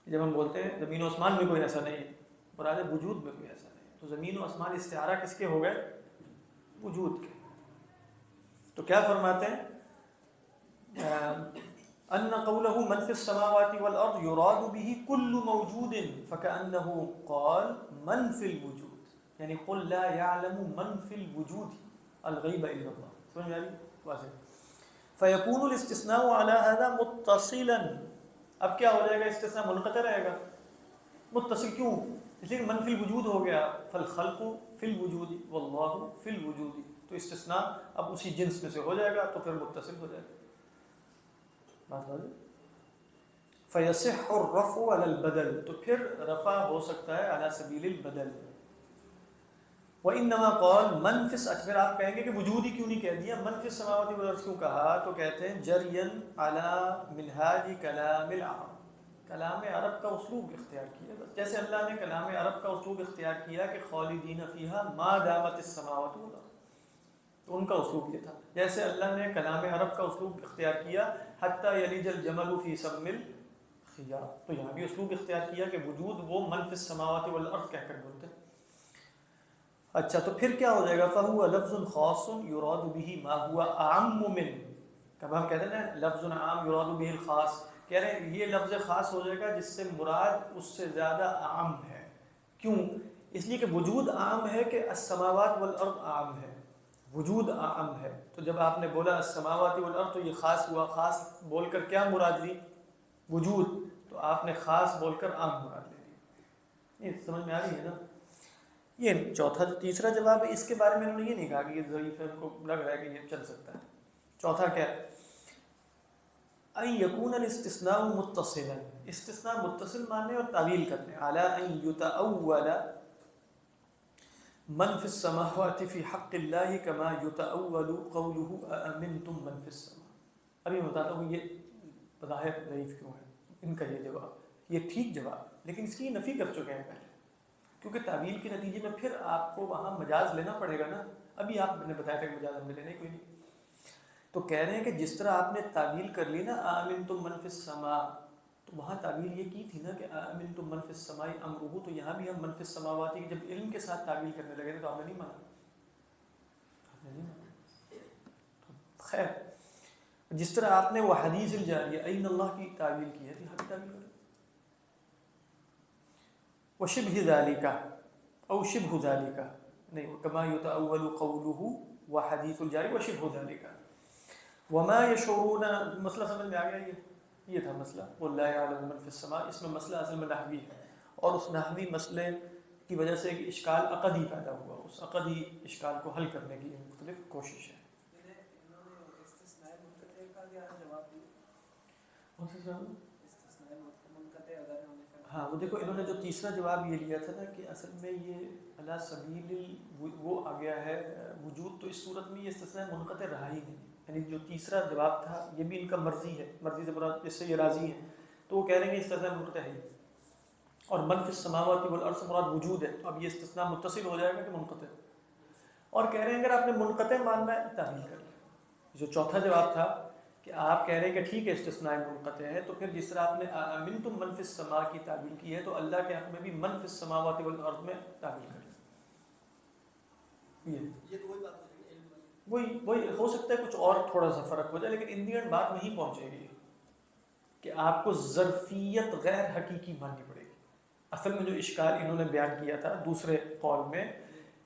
جب ہم بولتے ہیں زمین و آسمان میں کوئی ایسا نہیں ہے، مراد ہے وجود میں کوئی ایسا نہیں ہے. تو زمین و آسمان استعارہ کس کے ہو گئے؟ وجود کے. تو کیا فرماتے ہیں؟ ان قوله من في السماوات والارض يراد به كل موجود فكأنه قال من في الوجود، یعنی قل لا يعلم من في الوجود الغیب الا اللہ. سمجھ میں آ رہی واضح؟ فيكون الاستثناء على هذا متصلا. اب کیا ہو جائے گا؟ استثناء منقطع رہے گا. متصل کیوں؟ اس لیے من في الوجود ہو گیا، فالخلق في الوجود والله في الوجود، تو استثناء اب اسی جنس میں سے ہو جائے گا تو پھر متصل ہو جائے گا. بات واضح؟ فیصح الرفع علی البدل، تو پھر رفع ہو سکتا ہے علی سبیل البدل. وانما قال من فی، پھر آپ کہیں گے کہ وجود ہی کیوں نہیں کہہ دیا، من فی السماوات والارض کیوں کہا؟ تو کہتے ہیں جریا علی منہاج کلام العرب، کلام عرب کا اسلوب اختیار کیا. جیسے اللہ نے کلام عرب کا اسلوب اختیار کیا کہ خالدین فیہا ما دامت السماوات والارض، تو ان کا اسلوب یہ تھا. جیسے اللہ نے کلام عرب کا اسلوب اختیار کیا حتی یلیج الجمل فی سم الخیاط، تو یہاں بھی اسلوب اختیار کیا کہ وجود وہ من فی السماوات والارض کہہ کر بولتے ہیں. اچھا تو پھر کیا ہو جائے گا؟ فہو لفظ خاص یراد به ما هو اعم من، کب ہم کہتے ہیں نا لفظ عام یراد به الخاص، کہہ رہے ہیں یہ لفظ خاص ہو جائے گا جس سے مراد اس سے زیادہ عام ہے. کیوں؟ اس لیے کہ وجود عام ہے کہ السماوات والارض عام ہے، وجود عام ہے. تو جب آپ نے بولا السماوات والارض تو یہ خاص ہوا. خاص بول کر کیا مراد لی؟ وجود. تو آپ نے خاص بول کر عام مراد لے لی. یہ سمجھ میں آ رہی ہے نا؟ یہ تیسرا جواب ہے. اس کے بارے میں انہوں نے یہ نہیں کہا کہ یہ ضعیف ہے، ان کو لگ رہا ہے کہ یہ چل سکتا ہے. چوتھا کیا ہے؟ ان یکون الاستثناء متصلا، استثناء متصل ماننے اور تعویل کرنے. علی ان یتأول من فی السماوات فی حق اللہ کما یتأول قوله اامنتم من فی السماء. ابھی میں بتاتا ہوں یہ بظاہر ضعیف کیوں ہے. ان کا یہ جواب یہ ٹھیک جواب، لیکن اس کی نفی کر چکے ہیں پہلے، کیونکہ تعویل کے نتیجے میں پھر آپ کو وہاں مجاز لینا پڑے گا نا. ابھی آپ نے بتایا تھا کہ مجاز ہم نے لینا ہی کوئی نہیں. تو کہہ رہے ہیں کہ جس طرح آپ نے تعویل کر لی نا آمنتم من فی السماء، تو وہاں تعویل یہ کی تھی نا کہ آمنتم من فی السماء امرہ، تو یہاں بھی ہم من فی السماوات کی جب علم کے ساتھ تعویل کرنے لگے تو آپ نے نہیں مانا. خیر، جس طرح آپ نے وہ حدیث الجاریہ این اللہ کی تعویل کی ہے، یہاں بھی تعویل کریں. وشبہ ذالک او شبہ ذالک، نہیں، کما یتأول قولہ وحدیث الجاری وشبہ ذالک. وما یشعرون، مسئلہ سمجھ میں آ گیا؟ یہ تھا مسئلہ قل لا یعلم من فی السماء. اس میں مسئلہ اصل میں نحوی ہے، اور اس نحوی مسئلے کی وجہ سے ایک اشکال عقدی پیدا ہوا. اس عقدی اشکال کو حل کرنے کی مختلف کوشش ہے. انہوں نے استثناء منقطع کا کیا جواب دیا؟ کون سا جواب؟ استثناء منقطع اگر ہونے کا. ہاں، وہ دیکھو انہوں نے جو تیسرا جواب یہ لیا تھا نا کہ اصل میں یہ علی سبیل وہ آ گیا ہے وجود، تو اس صورت میں یہ استثناء منقطع رہا ہی نہیں. یعنی جو تیسرا جواب تھا یہ بھی ان کا مرضی ہے، مرضی سے مراد اس سے یہ راضی ہیں، تو وہ کہہ رہے ہیں کہ استثناء منقطع ہے. اور من فی السماوات والارض سے مراد وجود ہے، تو اب یہ استثناء متصل ہو جائے گا کہ منقطع. اور کہہ رہے ہیں اگر آپ نے منقطع ماننا ہے تعویل کر لیں. جو چوتھا جواب تھا کہ آپ کہہ رہے ہیں کہ ٹھیک ہے استثناء منقطع ہے، تو پھر جس طرح آپ نے امنتم من فی السماء کی تعویل کی ہے تو اللہ کے حق میں بھی من فی السماوات والارض میں تعویل کر لیں. یہ تو وہی بات ہو رہی ہے، وہی ہو سکتا ہے کچھ اور تھوڑا سا فرق ہو جائے، لیکن ان دی اینڈ بات وہیں پہنچے گی کہ آپ کو ظرفیت غیر حقیقی ماننی پڑے گی. اصل میں جو اشکال انہوں نے بیان کیا تھا دوسرے قول میں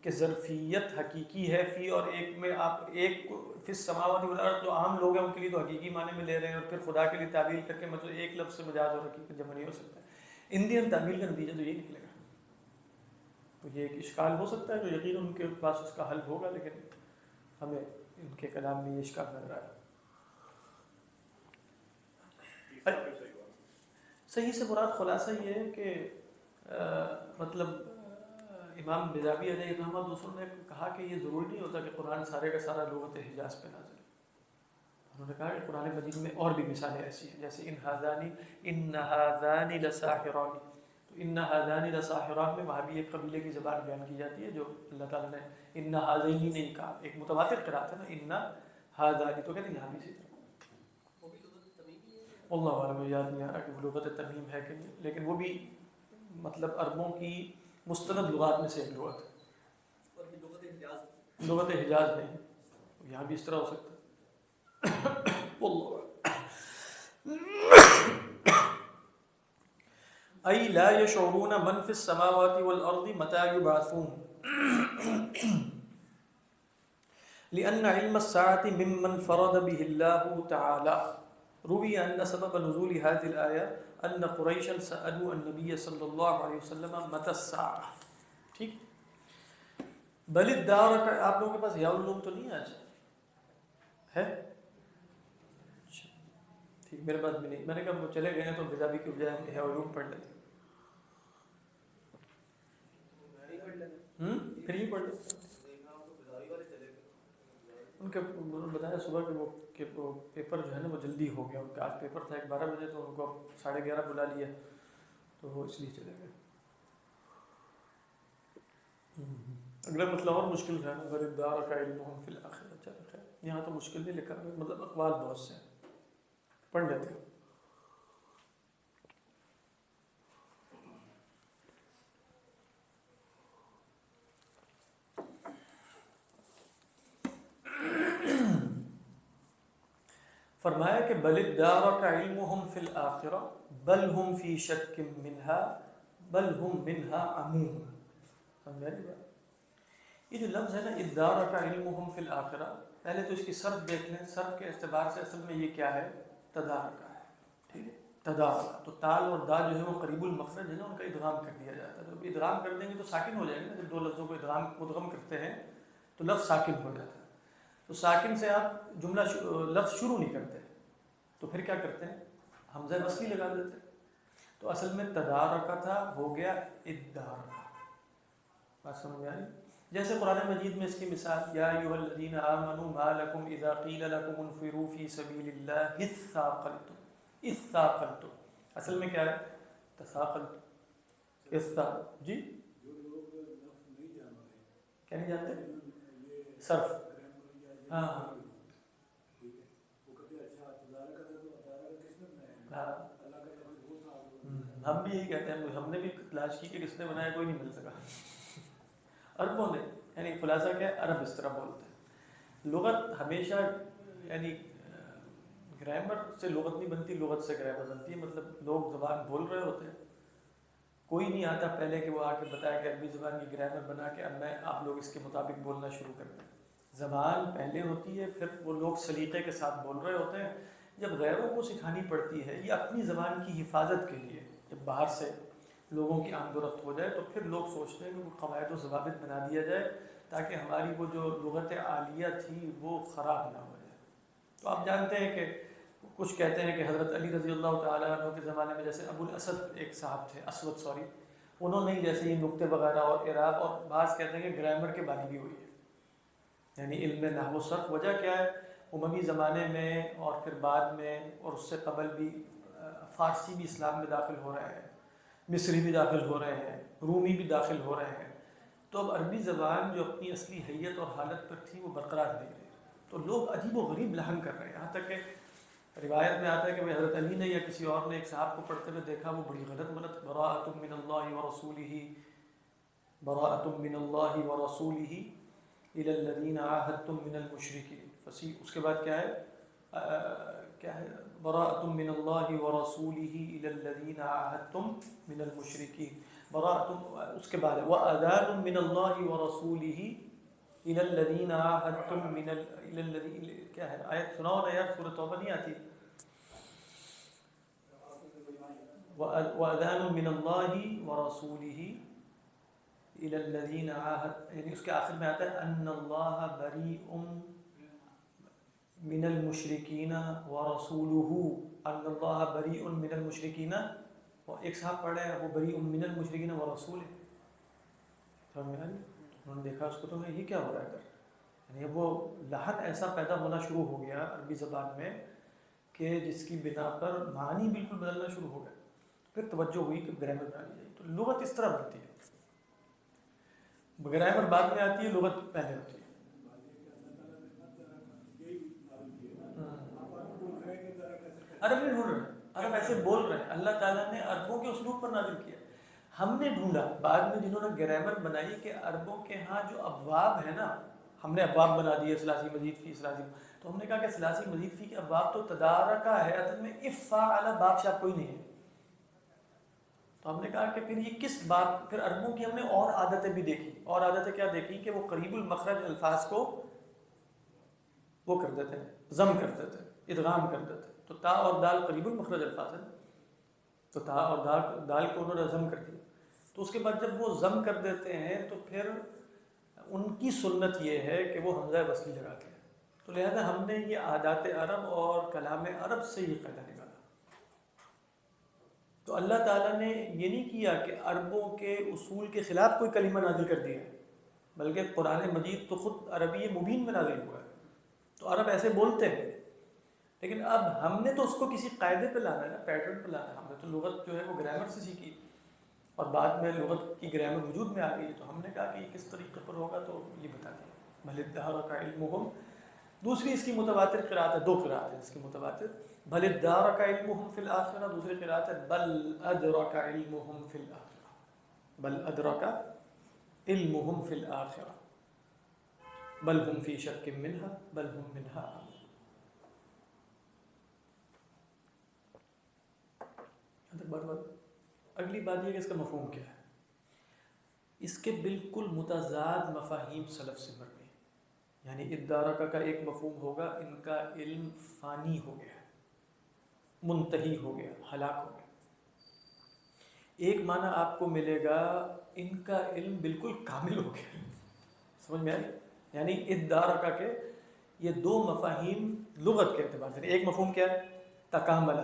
کہ ظرفیت حقیقی ہے فی، اور ایک میں آپ ایک فی السماوات والارض جو عام لوگ ہیں ان کے لیے تو حقیقی معنی میں لے رہے ہیں، اور پھر خدا کے لیے تعبیر کر کے مطلب ایک لفظ سے مجاز اور حقیقت جمع نہیں ہو سکتا. ان دی اینڈ تعبیر کا نتیجہ تو یہ نکلے گا. تو یہ ایک اشکال ہو سکتا ہے جو یقیناً ان کے پاس اس کا حل ہوگا، لیکن ہمیں ان کے کلام میں یہ اشکال نظر آیا. صحیح سے مراد خلاصہ یہ ہے کہ مطلب امام بیضاوی علیہ الرحمہ دوسروں نے کہا کہ یہ ضروری نہیں ہوتا کہ قرآن سارے کا سارا لغت حجاز پہ نازل ہے. انہوں نے کہا کہ قرآن مجید میں اور بھی مثالیں ایسی ہیں، جیسے ان ھذان لساحران. تو ان ھذان لساحران میں وہاں بھی ایک قبیلے کی زبان بیان کی جاتی ہے جو اللہ تعالیٰ نے ان ھذین نہیں کہا. ایک متواتر قرات ہے نا ان ھذان، تو کہتے ہیں یہاں بھی اسی طرح. وہ بھی لغت تمیمی ہے. اللہ عالم، یاد نہیں آ رہا کہ وہ لغت تمیم ہے کہ نہیں، لیکن وہ بھی مطلب عربوں کی مستند لغات میں سے ایک لغت ہے. اور یہ لغت حجاز، لغت حجاز نہیں، یہاں بھی اس طرح ہو سکتا ہے. ای لا یشعرون من فی السماوات والارض متى یبعثون لأن علم الساعة ممن فرد به الله تعالى. روی أن سبب نزول هذه الآية أن قريشا سألوا النبي صلى الله عليه وسلم متى الساعة. ٹھیک، بل الدار کا آپ لوگوں کے پاس یا علوم تو نہیں آج ہے؟ ٹھیک، میرے پاس بھی نہیں. میں نے کہا وہ چلے گئے ہیں تو بیضاوی کی بجائے ہم یا علوم پڑھ لیتے. پھر یہ پڑھ لیتے. ان کے بتایا صبح کہ وہ پیپر جو ہے نا وہ جلدی ہو گیا ان کا. آج پیپر تھا 11 بجے، تو ان کو 11:30 بلا لیا، تو وہ اس لیے چلے گئے. اگلا مسئلہ اور مشکل ہے نا، غریبدار کا علم فی الآخرہ. چلے خیر، یہاں تو مشکل نہیں لکھا، مطلب اقوال بہت سے ہیں، پڑھ لیتے ہیں. فرمایا کہ بل ادارک علمهم فی الآخرہ بل هم فی شک منها بل هم منها عمون. سمجھا نہیں بات؟ یہ جو لفظ ہے نا ادارک علمہم فی الآخرہ، پہلے تو اس کی صرف دیکھ لیں. صرف کے اعتبار سے اصل میں یہ کیا ہے؟ تدارکہ ہے. ٹھیک ہے، تدارکہ. تو تال اور دا جو ہے وہ قریب المخرج ہے نا، ان کا ادغام کر دیا جاتا ہے. تو ادغام کر دیں گے تو ساکن ہو جائے گا نا. جب دو لفظوں کو مدغم کرتے ہیں تو لفظ ساکن ہو جاتا ہے. تو ساکن سے آپ جملہ لفظ شروع نہیں کرتے، تو پھر کیا کرتے ہیں؟ حمزہ وصلی لگا دیتے. تو اصل میں تدارکہ تھا، ہو گیا ادارکہ. بات سمجھ میں آئی؟ جیسے قرآن مجید میں اس کی مثال یا ایھا الذین آمنوا ما لکم اذا قیل لکم انفروا فی سبیل اللہ اثاقلتم. اثاقلتم اصل میں کیا ہے؟ تثاقلتم. جی کیا نہیں جانتے؟ صرف. ہاں ہاں ہم بھی یہی کہتے ہیں. ہم نے بھی تلاش کی کہ کس نے بنایا، کوئی نہیں مل سکا. عربوں نے، یعنی خلاصہ کیا ہے، عرب اس طرح بولتے ہیں. لغت ہمیشہ یعنی گرامر سے لغت نہیں بنتی، لغت سے گرامر بنتی ہے. مطلب لوگ زبان بول رہے ہوتے ہیں، کوئی نہیں آتا پہلے کہ وہ آ کے بتایا کہ عربی زبان کی گرامر بنا کے اب آپ لوگ اس کے مطابق بولنا شروع کر دیں. زبان پہلے ہوتی ہے، پھر وہ لوگ سلیقے کے ساتھ بول رہے ہوتے ہیں. جب غیروں کو سکھانی پڑتی ہے یہ اپنی زبان کی حفاظت کے لیے، جب باہر سے لوگوں کی آمد و رفت ہو جائے تو پھر لوگ سوچتے ہیں کہ وہ قواعد و ضوابط بنا دیا جائے تاکہ ہماری وہ جو لغت عالیہ تھی وہ خراب نہ ہو جائے. تو آپ جانتے ہیں کہ کچھ کہتے ہیں کہ حضرت علی رضی اللہ تعالیٰ عنہ کے زمانے میں جیسے ابو الاسد ایک صاحب تھے، اسود انہوں نے جیسے یہ نقطے وغیرہ اور اعراب اور بعض کہتے ہیں کہ گرامر کے بانی بھی ہوئی ہے، یعنی علم نحو و صرف. وجہ کیا ہے؟ اموی زمانے میں اور پھر بعد میں اور اس سے قبل بھی فارسی بھی اسلام میں داخل ہو رہے ہیں، مصری بھی داخل ہو رہے ہیں، رومی بھی داخل ہو رہے ہیں. تو اب عربی زبان جو اپنی اصلی حیت اور حالت پر تھی وہ برقرار نہیں رہی. تو لوگ عجیب و غریب لحن کر رہے ہیں. یہاں تک کہ روایت میں آتا ہے کہ حضرت علی نے یا کسی اور نے ایک صاحب کو پڑھتے ہوئے دیکھا، وہ بڑی غلط براءۃ من اللہ ورسولہ، براءۃ من اللہ ورسولہ الی الذین عاہدتم من المشرکین. اس کے بعد کیا ہے؟ براءۃ من اللہ ورسولہ الی الذین عاہدتم من المشرکین. اس کے بعد وَأَذَانٌ مِّنَ اللَّهِ وَرَسُولِهِ إِلَى الَّذِينَ عَاهَدتُّم کیا ہے آیت سناؤ نا یار، سورۃ توبہ نہیں آتی؟ وَأَذَانٌ مِّنَ اللَّهِ وَرَسُولِهِ إِلَى الَّذِينَ عَاهَدتُّم، یعنی اس کے آخر میں آتا ہے أَنَّ اللَّهَ بَرِيءٌ مِّنَ الْمُشْرِكِينَ وَرَسُولُهُ أَنَّ اللَّهَ بَرِيءٌ مِّنَ الْمُشْرِكِينَ. ایک صاحب پڑھ رہے ہیں وہ بری من المشرکین و رسول ہے. انہوں نے دیکھا اس کو تو یہ کیا ہو رہا ہے، یعنی وہ لحن ایسا پیدا ہونا شروع ہو گیا عربی زبان میں کہ جس کی بنا پر معنی بالکل بدلنا شروع ہو گئے. پھر توجہ ہوئی کہ گرامر بنا لی جائے. تو لغت اس طرح بنتی ہے، گرامر بعد میں آتی ہے، لغت پہلے ہوتی ہے. عرب نہیں ڈھونڈ رہے، عرب ایسے بول رہے ہیں. اللہ تعالیٰ نے عربوں کے اسلوب پر نازل کیا. ہم نے ڈھونڈا بعد میں جنہوں نے گرامر بنائی کہ عربوں کے ہاں جو ابواب ہے نا، ہم نے ابواب بنا دیے ثلاثی مزید فی ثلاثی. تو ہم نے کہا کہ ثلاثی مزید فی کے ابواب تو تدارکہ ہے، اصل میں افعل باب سے آپ کوئی نہیں ہے. تو ہم نے کہا کہ پھر یہ کس بات، پھر عربوں کی ہم نے اور عادتیں بھی دیکھی. اور عادتیں کیا دیکھی کہ وہ قریب المخرج الفاظ کو وہ کر دیتے ہیں، ضم کر دیتے ہیں، ادغام کر دیتے ہیں. تو تا اور دال قریب المخرج الفاظ ہے، تو تا اور دال کو انہوں نے ضم کر دیا. تو اس کے بعد جب وہ ضم کر دیتے ہیں تو پھر ان کی سنت یہ ہے کہ وہ حمزہ وصلی لگاتے ہیں. تو لہذا ہم نے یہ عادات عرب اور کلام عرب سے یہ قاعدہ نکالا. تو اللہ تعالیٰ نے یہ نہیں کیا کہ عربوں کے اصول کے خلاف کوئی کلمہ نازل کر دیا ہے، بلکہ قرآن مجید تو خود عربی مبین میں نازل ہوا ہے. تو عرب ایسے بولتے ہیں، لیکن اب ہم نے تو اس کو کسی قاعدے پہ لانا ہے نا، پیٹرن پہ لانا ہے. ہم نے تو لغت جو ہے وہ گرامر سے سیکھی اور بعد میں لغت کی گرامر وجود میں آ گئی. تو ہم نے کہا کہ یہ کس طریقے پر ہوگا تو یہ بتا دیا. بھل ادارک علمہم. دوسری اس کی متواتر قرأت ہے، دو قرأت ہے اس کی متواتر. بھل ادارک علمہم فی الآخرہ، دوسری قرأت ہے بل ادرک علمہم فی الآخرہ. بل ادرک علمہم فی الآخرہ بل ہم فی شک منہا بل ہم منہا آمنون. اگلی بات یہ کہ اس کا مفہوم کیا ہے. اس کے بالکل متضاد مفاہیم سلف سے مر گئے. یعنی ادارکہ کا ایک مفہوم ہوگا ان کا علم فانی ہو گیا، منتہی ہو گیا، ہلاک ہو گیا. ایک معنی آپ کو ملے گا ان کا علم بالکل کامل ہو گیا. سمجھ میں آئی؟ یعنی ادارکہ کے یہ دو مفاہیم لغت کے اعتبار سے. ایک مفہوم کیا ہے؟ تکاملہ.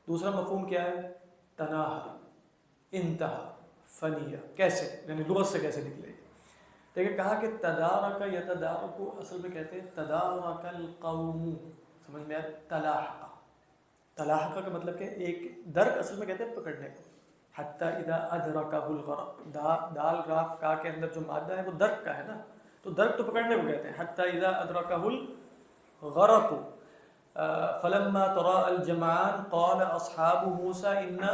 دوسرا مفہوم کیا ہے؟ تناہا، انتہا، فنیہ. کیسے؟ یعنی لغت سے کیسے نکلے؟ دیکھیں کہا کہ تدارک یتدارک کو اصل میں کہتے ہیں تدارک القوم. سمجھ میں آیا؟ تلاحق. تلاحق کا مطلب کہ ایک درک اصل میں کہتے ہیں پکڑنے کو. حتی اذا ادرکہ الغرق. دال راف کا کے اندر جو مادہ ہے وہ درک کا ہے نا، تو درک تو پکڑنے کو کہتے ہیں. حتی اذا ادرکہ الغرق فلما تراءى الجمعان قال اصحاب موسیٰ انا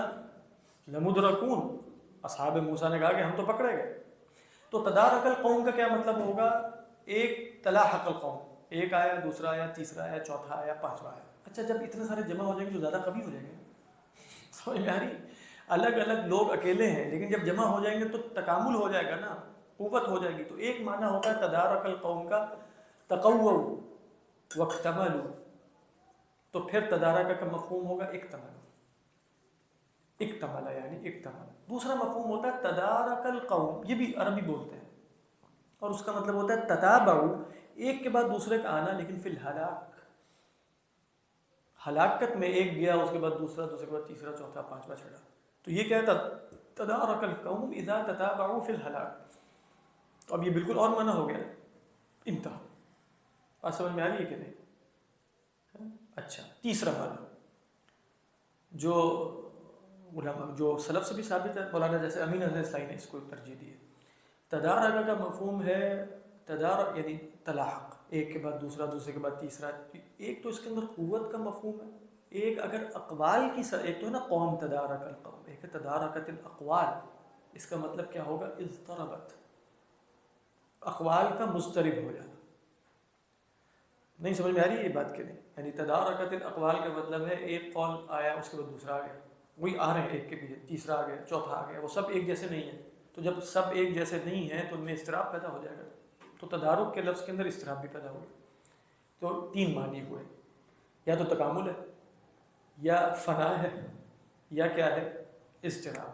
لمدرکون. اصحاب موسیٰ نے کہا کہ ہم تو پکڑے گئے. تو تدارک القوم کا کیا مطلب ہوگا؟ ایک تلاحق القوم، ایک آیا، دوسرا آیا، تیسرا آیا، چوتھا آیا، پانچواں آیا. اچھا جب اتنے سارے جمع ہو جائیں گے تو زیادہ قوی ہو جائیں گے. سمجھ میں آ رہی؟ الگ الگ لوگ اکیلے ہیں لیکن جب جمع ہو جائیں گے تو تکامل ہو جائے گا نا، قوت ہو جائے گی. تو ایک معنی ہوتا ہے تدارک القوم کا تقووا واکتملوا. تو پھر تدارک کا مفہوم ہوگا اکتمل. اکتمل یعنی اکتمل. دوسرا مفہوم ہوتا ہے تدارک القوم، یہ بھی عربی بولتے ہیں اور اس کا مطلب ہوتا ہے تتابعوا، ایک کے بعد دوسرے کا آنا لیکن فی الہلاک. ہلاکت میں ایک گیا، اس کے بعد دوسرا، دوسرے کے بعد تیسرا، چوتھا، پانچواں چڑھا. تو یہ کیا ہے؟ تدارک القوم اذا تتابعوا فی الہلاک. تو اب یہ بالکل اور معنی ہو گیا انتہا. بات سمجھ میں آ رہی ہے کہ نہیں؟ اچھا تیسرا معنی جو علماء جو سلف سے بھی ثابت ہے، مولانا جیسے امین حسن اصلاحی نے اس کو ترجیح دی ہے. تدارک کا مفہوم ہے تدارک یعنی تلاحق، ایک کے بعد دوسرا، دوسرے کے بعد تیسرا. ایک تو اس کے اندر قوت کا مفہوم ہے، ایک اگر اقوال کی ایک تو ہے نا قوم تدارک القوم، ایک ہے تدارکت الاقوال. اس کا مطلب کیا ہوگا؟ اضطربت، اقوال کا مضطرب ہو جانا. نہیں سمجھ میں آ رہی ہے یہ بات کہ نہیں؟ یعنی تدارکت الاقوال کا مطلب ہے ایک قول آیا، اس کے بعد دوسرا آ گیا، وہی آ رہے ہیں ایک کے پیچھے، تیسرا آ گیا، چوتھا آ گیا، وہ سب ایک جیسے نہیں ہیں. تو جب سب ایک جیسے نہیں ہیں تو ان میں اضطراب پیدا ہو جائے گا. تو تدارک کے لفظ کے اندر اضطراب بھی پیدا ہوگا. تو تین معنی ہوئے، یا تو تکامل ہے، یا فنا ہے، یا کیا ہے؟ اضطراب.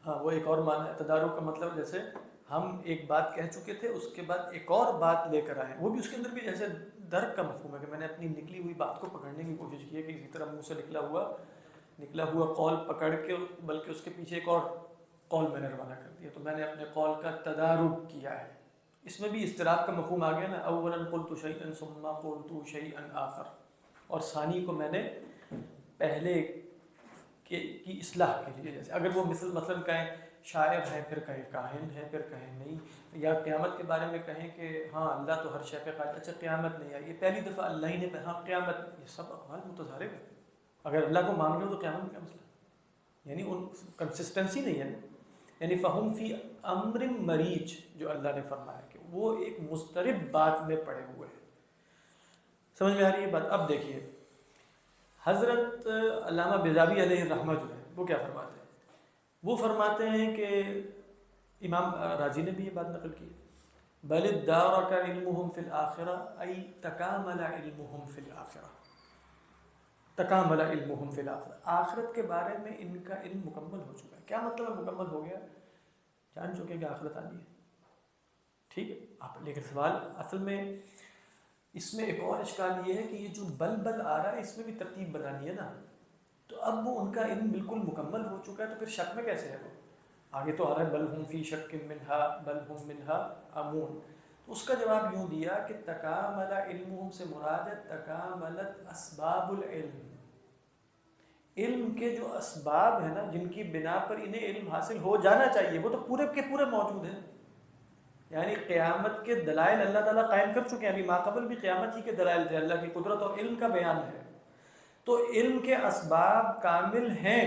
ہاں وہ ایک اور معنی ہے. تدارک کا مطلب جیسے ہم ایک بات کہہ چکے تھے، اس کے بعد ایک اور بات لے کر آئے، وہ بھی اس کے اندر بھی جیسے درک کا مفہوم ہے کہ میں نے اپنی نکلی ہوئی بات کو پکڑنے کی کوشش کی ہے کہ اسی طرح منہ سے نکلا ہوا قول پکڑ کے، بلکہ اس کے پیچھے ایک اور قول میں نے روانہ کر دیا، تو میں نے اپنے قول کا تدارک کیا ہے. اس میں بھی اضطراب کا مفہوم آ گیا نا. اولا قلت شیئا ثم قلت شیئا آخر. اور ثانی کو میں نے پہلے کی اصلاح کے لیے، جیسے اگر وہ مثلا کہیں شاعر ہیں، پھر کہیں کاہن ہیں، پھر کہیں نہیں، یا قیامت کے بارے میں کہیں کہ ہاں اللہ تو ہر شے پہ قادر. اچھا قیامت نہیں آئی، یہ پہلی دفعہ اللہ ہی نے کہا ہاں قیامت. یہ سب اقوال متضارب ہیں. اگر اللہ کو مان رہے ہو تو قیامت میں کیا مسئلہ؟ یعنی ان کنسسٹنسی نہیں ہے نا. یعنی فہم فی امر مریج، جو اللہ نے فرمایا کہ وہ ایک مضطرب بات میں پڑے ہوئے ہیں. سمجھ میں آ رہی ہے بات؟ اب دیکھیے حضرت علامہ بیضاوی علیہ الرحمہ جو ہے وہ کیا فرماتے ہیں؟ وہ فرماتے ہیں کہ امام راضی نے بھی یہ بات نقل کی ہے، بل ادارک علمہم فی الآخرہ ای تکامل علمہم فی الآخرہ. تکامل علمہم فی الآخرہ، آخرت کے بارے میں ان کا علم مکمل ہو چکا ہے. کیا مطلب ہے مکمل ہو گیا؟ جان چکے کہ آخرت آنی ہے. ٹھیک ہے آپ، لیکن سوال اصل میں اس میں ایک اور اشکال یہ ہے کہ یہ جو بل آ رہا ہے اس میں بھی ترتیب بنانی ہے نا. تو اب وہ ان کا علم بالکل مکمل ہو چکا ہے تو پھر شک میں کیسے ہے؟ وہ آگے تو آ رہا ہے بل ہم فی شک منہا بل ہم منہا امون. تو اس کا جواب یوں دیا کہ تکامل علمہم سے مراد ہے تکاملت اسباب العلم. علم کے جو اسباب ہیں نا، جن کی بنا پر انہیں علم حاصل ہو جانا چاہیے، وہ تو پورے کے پورے موجود ہیں. یعنی قیامت کے دلائل اللہ تعالیٰ قائم کر چکے ہیں. ابھی ماقبل بھی قیامت ہی کے دلائل تھے، اللہ کی قدرت اور علم کا بیان ہے. تو علم کے اسباب کامل ہیں،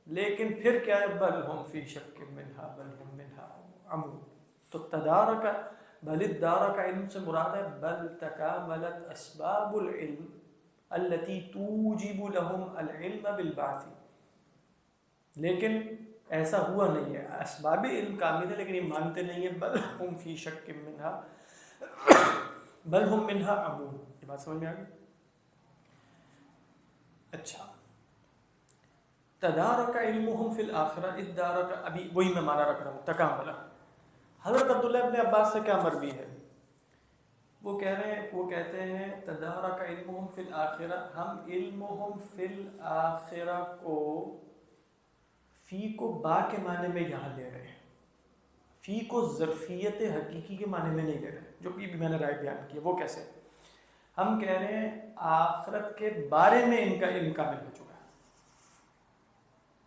لیکن پھر کیا ہے؟ بل ہم فی شک منہا بل ہم منہا عمون. تو تدارک بل ادارک علم سے مراد ہے بل تکاملت اسباب العلم التي توجب لهم العلم بالبعث. لیکن ایسا ہوا نہیں ہے. اسباب علم کامل ہے لیکن یہ مانتے نہیں ہیں. بل ہم فی شک منہا بل ہم منہا عمون. یہ بات سمجھ میں آ گئی؟ اچھا تدارک علمہم فی الآخرہ ادارک، ابھی وہی میں معنی رکھ رہا ہوں تکاملا. حضرت عبداللہ ابن عباس سے کیا مروی ہے؟ وہ کہتے ہیں تدارک علمہم فی الآخرہ، ہم علمہم فی الآخرہ کو فی کو با کے معنی میں یہاں لے رہے ہیں، فی کو ظرفیت حقیقی کے معنی میں نہیں لے رہے، جو بھی میں نے رائے بیان کی. وہ کیسے؟ ہم کہہ رہے ہیں آخرت کے بارے میں ان کا علم کامل ہو چکا ہے.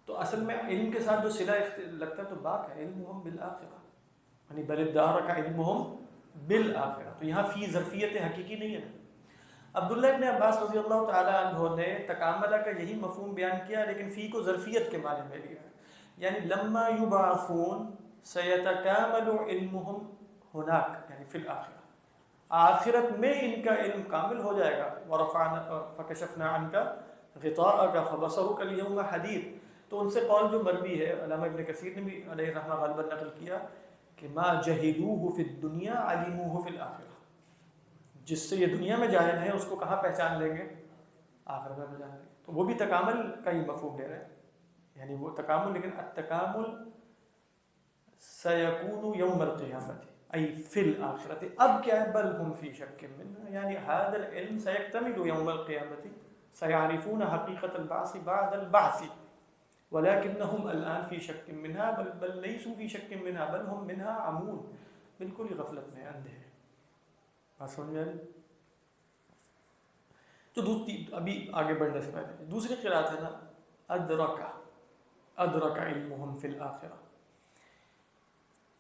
تو اصل میں علم کے ساتھ جو صلہ لگتا ہے تو باق ہے، علمہم بالآخرہ، یعنی بل ادارک علمہم بالآخرہ. تو یہاں فی ظرفیت حقیقی نہیں ہے. عبداللہ ابن عباس رضی اللہ تعالیٰ عنہ نے تکاملہ کا یہی مفہوم بیان کیا لیکن فی کو ظرفیت کے معنی میں لیا، یعنی لما یبعثون سیتکامل علمہم ہناک، یعنی فی الآخرہ، آخرت میں ان کا علم کامل ہو جائے گا. ورفعنا فکشفنا عنک غطاءک فبصرک اليوم حدید. تو ان سے قول جو مروی ہے، علامہ ابن کثیر نے بھی علیہ رحمہ غالباً نقل کیا کہ ما جہلوہ فی الدنیا علموہ فی الآخرہ، جس سے یہ دنیا میں جاہل ہے اس کو کہاں پہچان لیں گے؟ آخرت میں پہچان لیں گے. تو وہ بھی تکامل کا ہی مفہوم دے رہے ہیں، یعنی وہ تکامل، لیکن التکامل سیکون یوم القیامت ای فی الآخرت. اب کیا ہے؟ بل ہم فی شک منہ، یعنی هذا العلم سیکتمل یوم القیامت سیعرفون حقیقت البعث بعد البعث ولکنہم الان فی شک منہا بل لیسوا فی شک منہا بل ہم منہا عمون. بالکل ہی غفلت میں، اندھے ہیں. بات سمجھ میں آ رہی؟ تو ابھی آگے بڑھنے سے پہلے دوسری قرات ہے نا، ادرک علمہم فی الآخرہ.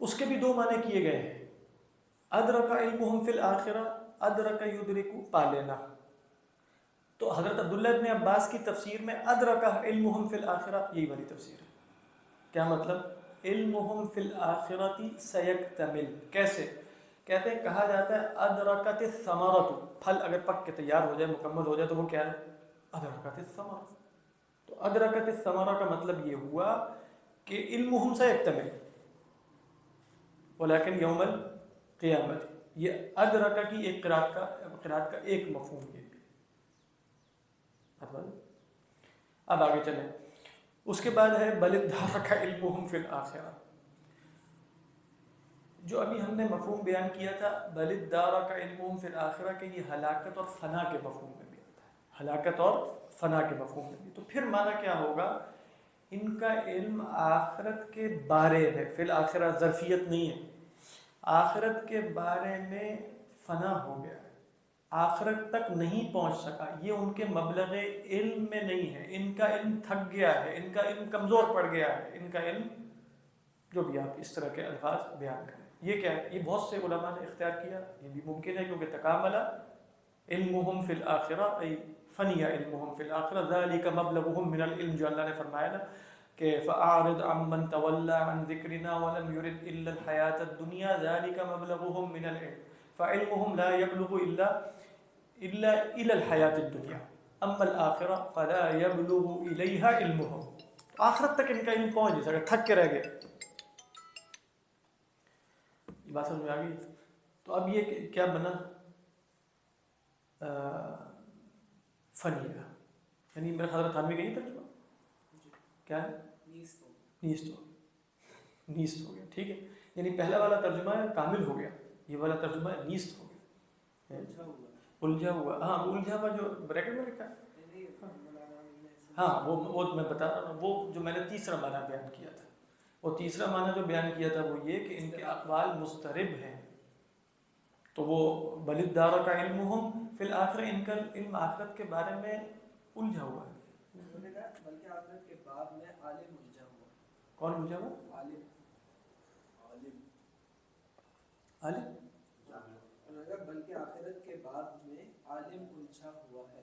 اس کے بھی دو معنی کیے گئے ہیں. ادرک علمہم فی الآخرہ، ادرک یدرک، پا لینا. تو حضرت عبداللہ ابن عباس کی تفسیر میں ادرک علمہم فی الآخرہ یہی والی تفسیر ہے. کیا مطلب؟ علمہم فی الآخرۃ سیکتمل. کیسے؟ کہتے ہیں کہا جاتا ہے ادرکت الثمرۃ، پھل اگر پک کے تیار ہو جائے، مکمل ہو جائے تو وہ کیا ہے؟ ادرکت الثمرۃ. تو ادرکت الثمرۃ کا مطلب یہ ہوا کہ علمہم سیکتمل ولیکن یوم القیامت. یہ ادرکہ کی ایک قرات کا ایک مفہوم یہ. اب آگے چلیں. اس کے بعد ہے بل ادارک علمہم فی الآخرہ. جو ابھی ہم نے مفہوم بیان کیا تھا بل ادارک علمہم فی الآخرہ کہ یہ ہلاکت اور فنا کے مفہوم میں بھی آتا ہے، ہلاکت اور فنا کے مفہوم میں بھی. تو پھر معنی کیا ہوگا؟ ان کا علم آخرت کے بارے میں، فی الآخرہ ظرفیت نہیں ہے، آخرت کے بارے میں فنا ہو گیا ہے، آخرت تک نہیں پہنچ سکا. یہ ان کے مبلغ علم میں نہیں ہے، ان کا علم تھک گیا ہے، ان کا علم کمزور پڑ گیا ہے، ان کا علم، جو بھی آپ اس طرح کے الفاظ بیان کریں. یہ کیا ہے؟ یہ بہت سے علماء نے اختیار کیا. یہ بھی ممکن ہے کیونکہ تکامل علمہم فی الآخرہ ای فنی علمہم فی الآخرہ ذالک مبلغہم من العلم، جو اللہ نے فرمایا نا کہ فأعرض عمن تولى عن ذکرنا ولم يرد الا الحیاۃ الدنیا ذالک مبلغہم من العلم فعلمہم لا یبلغ الا الى الحیاۃ الدنیا اما الآخرہ فلا یبلغ الیہا علمہم. آخرت تک ان کا علم پہنچ نہیں سکا، تھک کے رہ گئے. یہ بات سمجھ میں آ گئی؟ تو اب یہ کیا بنا؟ فنیہ، یعنی میرے حضرت حامی کا یہ ترجمہ کیا ہے؟ نیست ہو گیا. ٹھیک ہے، یعنی پہلا والا ترجمہ ہے کامل ہو گیا، یہ والا ترجمہ ہے نیست ہو گیا، الجھا ہوا. ہاں الجھا ہوا جو بریکٹ میں لکھا ہے، ہاں وہ میں بتا رہا ہوں. وہ جو میں نے تیسرا معنی بیان کیا تھا، وہ تیسرا معنی جو بیان کیا تھا وہ یہ کہ ان کے اقوال مضطرب ہیں. تو وہ بل ادارک علمہم فی الآخرہ، ان کا علم آخرت کے بارے میں الجھا ہوا ہے. بلکہ آخرت کے بعد میں عالم الجھا ہوا. کون الجھا ہوا؟ عالم بلکہ آخرت کے بعد میں عالم الجھا ہوا ہے.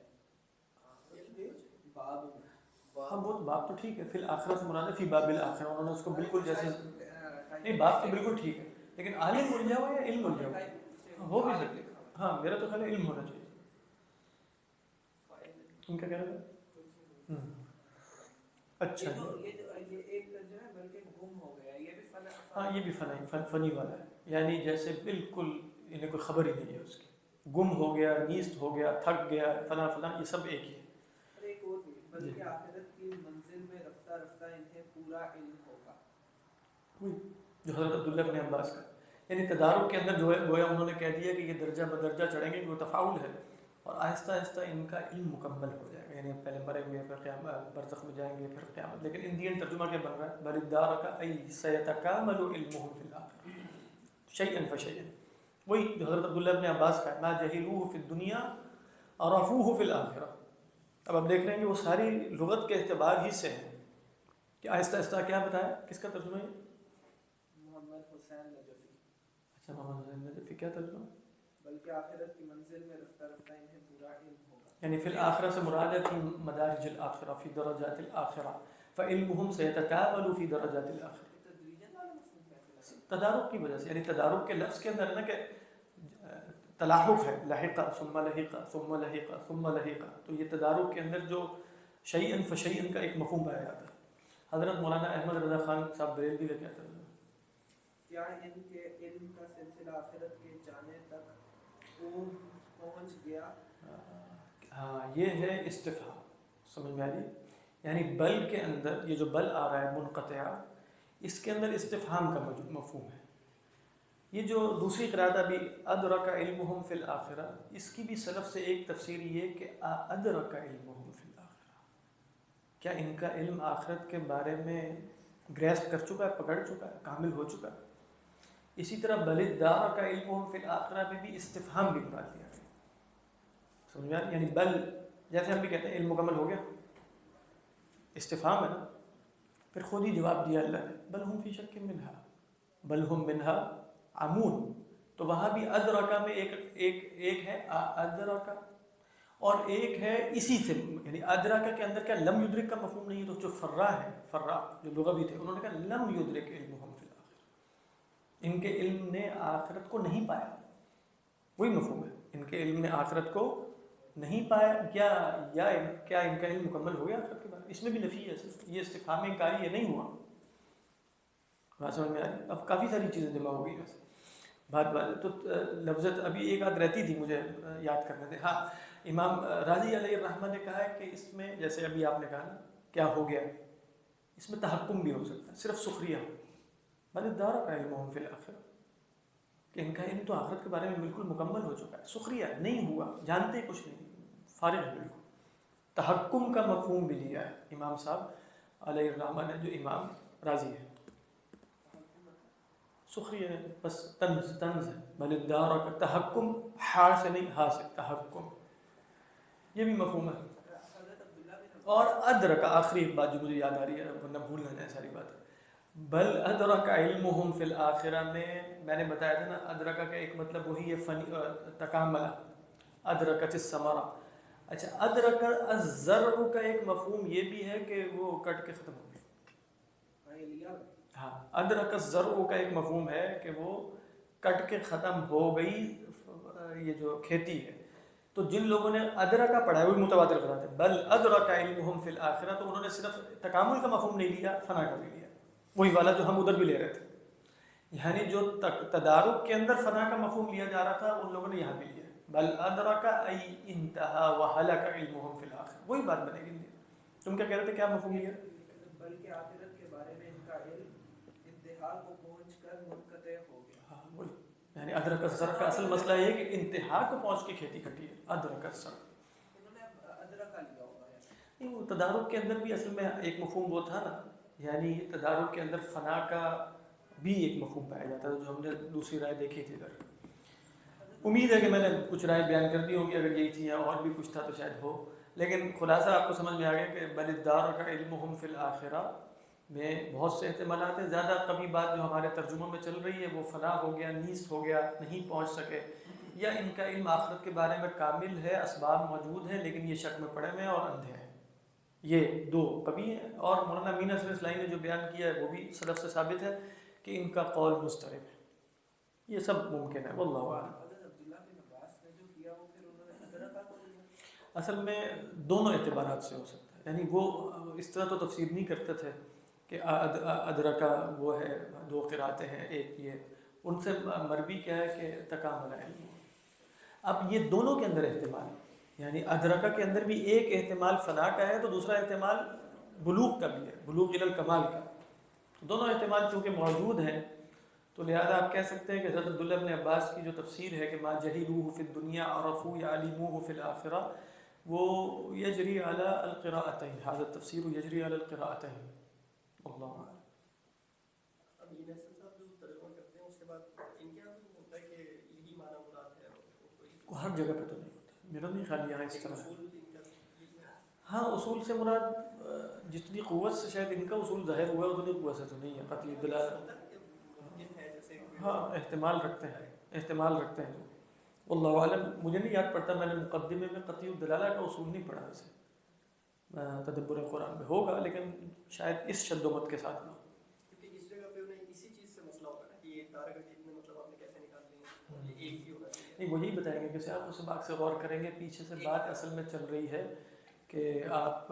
ہاں وہ بات تو ٹھیک ہے، فی الآخرہ سے مراد ہے فی باب الآخرہ. انہوں نے اس کو بالکل جیسے نہیں، بات تو بالکل ٹھیک ہے، لیکن عالم الجھا ہوا یا علم الجھا ہوا وہ بھی سکتے. ہاں میرا تو خیال ہے علم ہونا چاہیے. ان کا کہنا ہے اچھا یہ ایک ترجمہ ہے بلکہ گم ہو گیا، یہ بھی فنا. ہاں یہ بھی فنی والا ہے، یعنی جیسے بالکل انہیں کوئی خبر ہی نہیں ہے اس کی، گم ہو گیا، نیست ہو گیا، تھک گیا، فلاں فلاں، یہ سب ایک ہی ہے. اور ایک اور بھی، بلکہ آخرت کی منزل میں رفتہ رفتہ انہیں پورا علم ہوگا. جو حضرت عبداللہ بن عباس کا، یعنی تدارک کے اندر جو ہے گویا انہوں نے کہہ دیا کہ یہ درجہ بدرجہ چڑھیں گے، وہ تفاعل ہے، اور آہستہ آہستہ ان کا علم مکمل ہو جائے گا، یعنی پہلے مریں گے، پھر قیامت، برزخ میں جائیں گے، پھر قیامت. لیکن ان دین ترجمہ کیا بن رہا ہے؟ بل ادارک ای سیتکامل علمهم فی الاخرہ شیئا فشیئا. وہی جو حضرت عبداللہ بن عباس کا ما جہلوہ فی الدنیا عرفوہ فی الاخرہ. اب آپ دیکھ رہے ہیں کہ وہ ساری لغت کے اعتبار ہی سے ہیں کہ آہستہ آہستہ کیا بتایا، کس کا ترجمہ ہے؟ محمد حسین نجفی. اچھا محمد حسین نجفی کیا ترجمہ؟ بلکہ آخرت کی منزل میں رفتہ رفتہ انہیں پورا علم ہوگا. یعنی فی الآخرہ سے مراد ہے فی مدارج الآخرہ، فی درجات الآخرہ، فعلمہم سیتکامل فی درجات الآخرہ. تدارک کی وجہ سے، یعنی تدارک کے لفظ کے اندر ہے نا کہ تلاحق ہے، لحقہ ثم لحقہ ثم لحقہ ثم لحقہ، تو یہ تدارک کے اندر جو شیئن فشیئن کا ایک مفہوم پایا جاتا ہے. حضرت مولانا احمد رضا خان صاحب بریلوی کا کہتے ہیں کیا ان کے علم کا سلسلہ آخرت کے جانے تک پہنچ گیا؟ ہاں یہ ہے استفہام، سمجھ میں آ رہی، یعنی بل کے اندر یہ جو بل آ رہا ہے منقطع، اس کے اندر استفہام کا مفہوم ہے. یہ جو دوسری قرات ابھی ادرک علمہم فی الاخرہ، اس کی بھی سلف سے ایک تفسیر یہ کہ ادرک علمہم فی الاخرہ، کیا ان کا علم آخرت کے بارے میں گریسپ کر چکا ہے، پکڑ چکا ہے، کامل ہو چکا ہے. اسی طرح بل ادارک علمہم فی الاخرہ میں بھی استفہام بھی بنا دیا ہے، سمجھ میں آ رہی، یعنی بل جیسے ہم بھی کہتے ہیں علم مکمل ہو گیا، استفہام ہے نا، پھر خود ہی جواب دیا اللہ نے بل ہم فی شک منہا بل ہم منہا عمون. تو وہاں بھی ادرکا میں ایک ہے ادرکا، اور ایک ہے اسی سے، یعنی ادرکا کے اندر کیا لم یدرک کا مفہوم نہیں ہے، تو جو فرا ہے، فرا جو لغوی تھے انہوں نے کہا لم یدرک علمہم فی الاخرہ، ان کے علم نے آخرت کو نہیں پایا. وہی مفہوم ہے، ان کے علم نے آخرت کو نہیں پایا، یا کیا ان کا علم مکمل ہو گیا آخرت کے بارے میں؟ اس میں بھی نفی ہے، یہ استفہام انکاری یہ نہیں ہوا. بات سمجھ میں آ رہی؟ اب کافی ساری چیزیں جمع ہو گئی ویسے بات تو لفظت ابھی ایک آدھ رہتی تھی مجھے یاد کرنے سے. ہاں امام راضی علیہ الرحمہ نے کہا ہے کہ اس میں جیسے ابھی آپ نے کہا نا کیا ہو گیا، اس میں تحکم بھی ہو سکتا ہے، صرف سخریہ ہو. بل ادارک علمہم فی الاخرہ، کہ ان کا علم تو آخرت کے بارے میں بالکل مکمل ہو چکا ہے، سخریہ نہیں ہوا، جانتے کچھ نہیں، فارغ ہے بالکل. تحکم کا مفہوم بھی لیا ہے امام صاحب علیہ الرحمہ نے، جو امام راضی ہے. سخریہ ہے، بس طنز ہے. بل ادارک تحکم، ہا سے نہیں، ہا سے تحکم، یہ بھی مفہوم ہے. اور ادرک آخری بات جو مجھے یاد آ رہی ہے ورنہ بھول نہ جائے ساری بات، بل ادرک علمہم فی الاخرہ میں نے بتایا تھا نا ادرکہ کا ایک مطلب وہی ہے فنی تکاملہ، ادرکت الثمرہ. اچھا ادرک الزرع کا ایک مفہوم یہ بھی ہے کہ وہ کٹ کے ختم ہو گئی. ہاں ادرک الزرع کا ایک مفہوم ہے کہ وہ کٹ کے ختم ہو گئی یہ جو کھیتی ہے. تو جن لوگوں نے ادرکہ پڑھا ہے وہی متواتر قرات ہے بل ادرک علمہم فی الاخرہ، تو انہوں نے صرف تکامل کا مفہوم نہیں لیا، فنا کا بھی لیا، وہی والا جو ہم ادھر بھی لے رہے تھے. یعنی جو تدارک کے اندر فنا کا مفہوم لیا جا رہا تھا ان لوگوں نے یہاں بھی لیا بل ادرک ای انتہا وہلک علمہم فی الاخرہ. وہی بات بنے گی. تم کیا کہہ رہے تھے، کیا مفہوم لیا؟ بلکہ آخرت کے بارے میں ان کا علم انتہا کو پہنچ کر منقطع ہو گیا. ہاں وہی، یعنی ادرک الزرع کا اصل مسئلہ یہ ہے کہ انتہا کو پہنچ کے کھیتی کٹی ہے. ادرک الزرع انہوں نے ادرکہ لیا ہوگا نہیں، وہ تدارک کے اندر بھی اصل میں ایک مفہوم وہ تھا نا، یعنی تدارک کے اندر فنا کا بھی ایک مفہوم پایا جاتا ہے جو ہم نے دوسری رائے دیکھی تھی ادھر. امید ہے کہ میں نے کچھ رائے بیان کر دی ہوگی، اگر یہی تھی یا اور بھی کچھ تھا تو شاید ہو، لیکن خلاصہ آپ کو سمجھ میں آ گیا کہ بل ادارک علمہم فی الاخرہ میں بہت سے احتمالات ہیں. زیادہ قوی بات جو ہمارے ترجموں میں چل رہی ہے وہ فنا ہو گیا، نیست ہو گیا، نہیں پہنچ سکے، یا ان کا علم آخرت کے بارے میں کامل ہے، اسباب موجود ہیں لیکن یہ شک میں پڑے ہوئے ہیں اور اندھے ہیں. یہ دو قوی ہیں. اور مولانا امین اصغر اصلاحی نے جو بیان کیا ہے وہ بھی سلف سے ثابت ہے کہ ان کا قول مسترب ہے. یہ سب ممکن ہے، واللہ اعلم. اصل میں دونوں اعتبارات سے ہو سکتا ہے. یعنی وہ اس طرح تو تفسیر نہیں کرتے تھے کہ ادرکا وہ ہے 2 قراتیں ہیں، ایک یہ، ان سے مروی کیا ہے کہ تکامل علم. اب یہ دونوں کے اندر احتمال ہے، یعنی ادرکا کے اندر بھی ایک احتمال فنا کا ہے تو دوسرا احتمال بلوغ کا بھی ہے، بلوغ الی الکمال کا. دونوں احتمال چونکہ موجود ہیں تو لہذا آپ کہہ سکتے ہیں کہ حضرت عبداللہ ابن عباس کی جو تفسیر ہے کہ ما جہلوہ فی الدنیا عرفوا یعلموہ فی الآخرہ، وہ یجری علی القراءتین، حضرت تفسیر یجری علی القراءتین. اللہ عنہ. اب یہ محسن صاحب جو ترجمہ کرتے ہیں اس کے بعد ان کے یہاں بھی ہوتا ہے کہ یہی معنی مراد ہے، ہر جگہ پہ تو نہیں ہوتا، میرا نہیں خیال یہاں اس طرح ہے. ہاں اصول سے مراد جتنی قوت سے شاید ان کا اصول ظاہر ہوا ہے اتنی قوت سے تو نہیں ہے قطعی دلالت. ہاں احتمال رکھتے ہیں واللہ عالم. مجھے نہیں یاد پڑتا، میں نے مقدمے میں قطعی الدلالہ کا اصول نہیں پڑھا ویسے، تدبر قرآن میں ہوگا لیکن شاید اس شد و مت کے ساتھ نہ. کیونکہ اس جگہ پہ انہیں اسی چیز سے مسئلہ ہوگا نا کہ یہ تارک اتنے مطلب آپ نے کیسے نکال لیں، یہ ایک ہی ہونا چاہیے. نہیں وہی بتائیں گے کہ آپ اس بات سے غور کریں گے. پیچھے سے بات اصل میں چل رہی ہے کہ آپ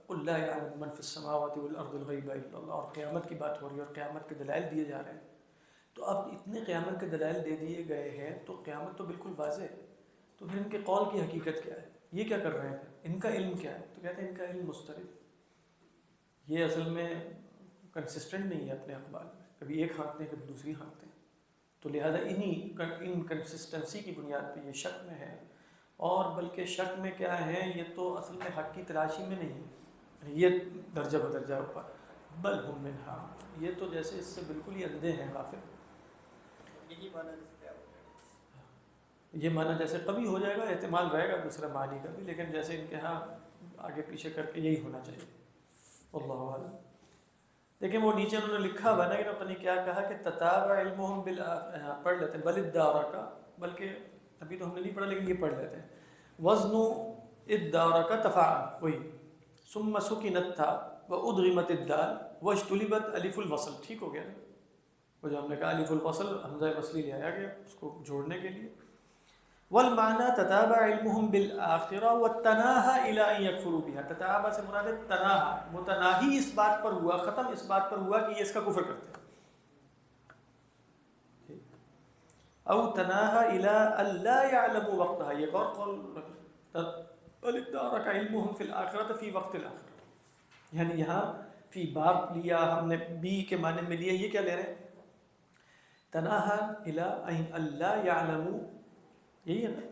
قل لا یعلم من فی السماوات والارض الغیب الا اللہ، اور قیامت کی بات ہو رہی ہے اور قیامت کے دلائل دیے جا رہے ہیں. تو اب اتنے قیامت کے دلائل دے دیے گئے ہیں تو قیامت تو بالکل واضح ہے، تو پھر ان کے قول کی حقیقت کیا ہے؟ یہ کیا کر رہے ہیں؟ ان کا علم کیا ہے؟ تو کہتے ہیں ان کا علم مسترد. یہ اصل میں کنسسٹنٹ نہیں ہے اپنے اقوال میں، کبھی ایک ہانکتے ہیں کبھی دوسری ہانکتے ہیں. تو لہذا ان کنسسٹنسی کی بنیاد پہ یہ شک میں ہے. اور بلکہ شک میں کیا ہے، یہ تو اصل میں حق کی تلاشی میں نہیں ہے، یہ درجہ بدرجہ اوپر. بل ہم منہا، یہ تو جیسے اس سے بالکل ہی اندھے ہیں غافل. یہی معنی جیسے کیا ہوتا ہے، یہ معنی جیسے کبھی ہو جائے گا، احتمال رہے گا دوسرا معنی کا بھی، لیکن جیسے ان کے ہاں آگے پیچھے کر کے یہی ہونا چاہیے. اللہ عالم. لیکن وہ نیچے انہوں نے لکھا ہوا نا کہ پتہ نہیں کیا کہا کہ تتابع علمہم پڑھ لیتے ہیں بل ادارکا، بلکہ ابھی تو ہم نے نہیں پڑھا لیکن یہ پڑھ لیتے ہیں. وزن ادارکا تفاعل، وہی ثم سکنت تھا وادغمت الدال واجتلبت الف الوصل. ٹھیک ہو گیا نا، وہ جو ہم نے کہا الف الوصل حمزہ وصلی لے آیا گیا اس کو جوڑنے کے لیے. والمعنى تتابع علمهم بالآخرة والتناهى إلى أن يكفروا بها. تتابع سے مراد ہے تناہا، متناہی اس بات پر ہوا، ختم اس بات پر ہوا کہ یہ اس کا کفر کرتے ہیں. او تناهى إلى أن لا يعلموا وقتها، یہ اور قول بل ادارك علمهم في الآخرة في وقت الآخرة. یعنی یہاں فی باب لیا ہم نے، بی کے معنی میں لیا، یہ کیا لے رہے ہیں؟ تناہا الى ان لا يعلموا، یہی ہے نا،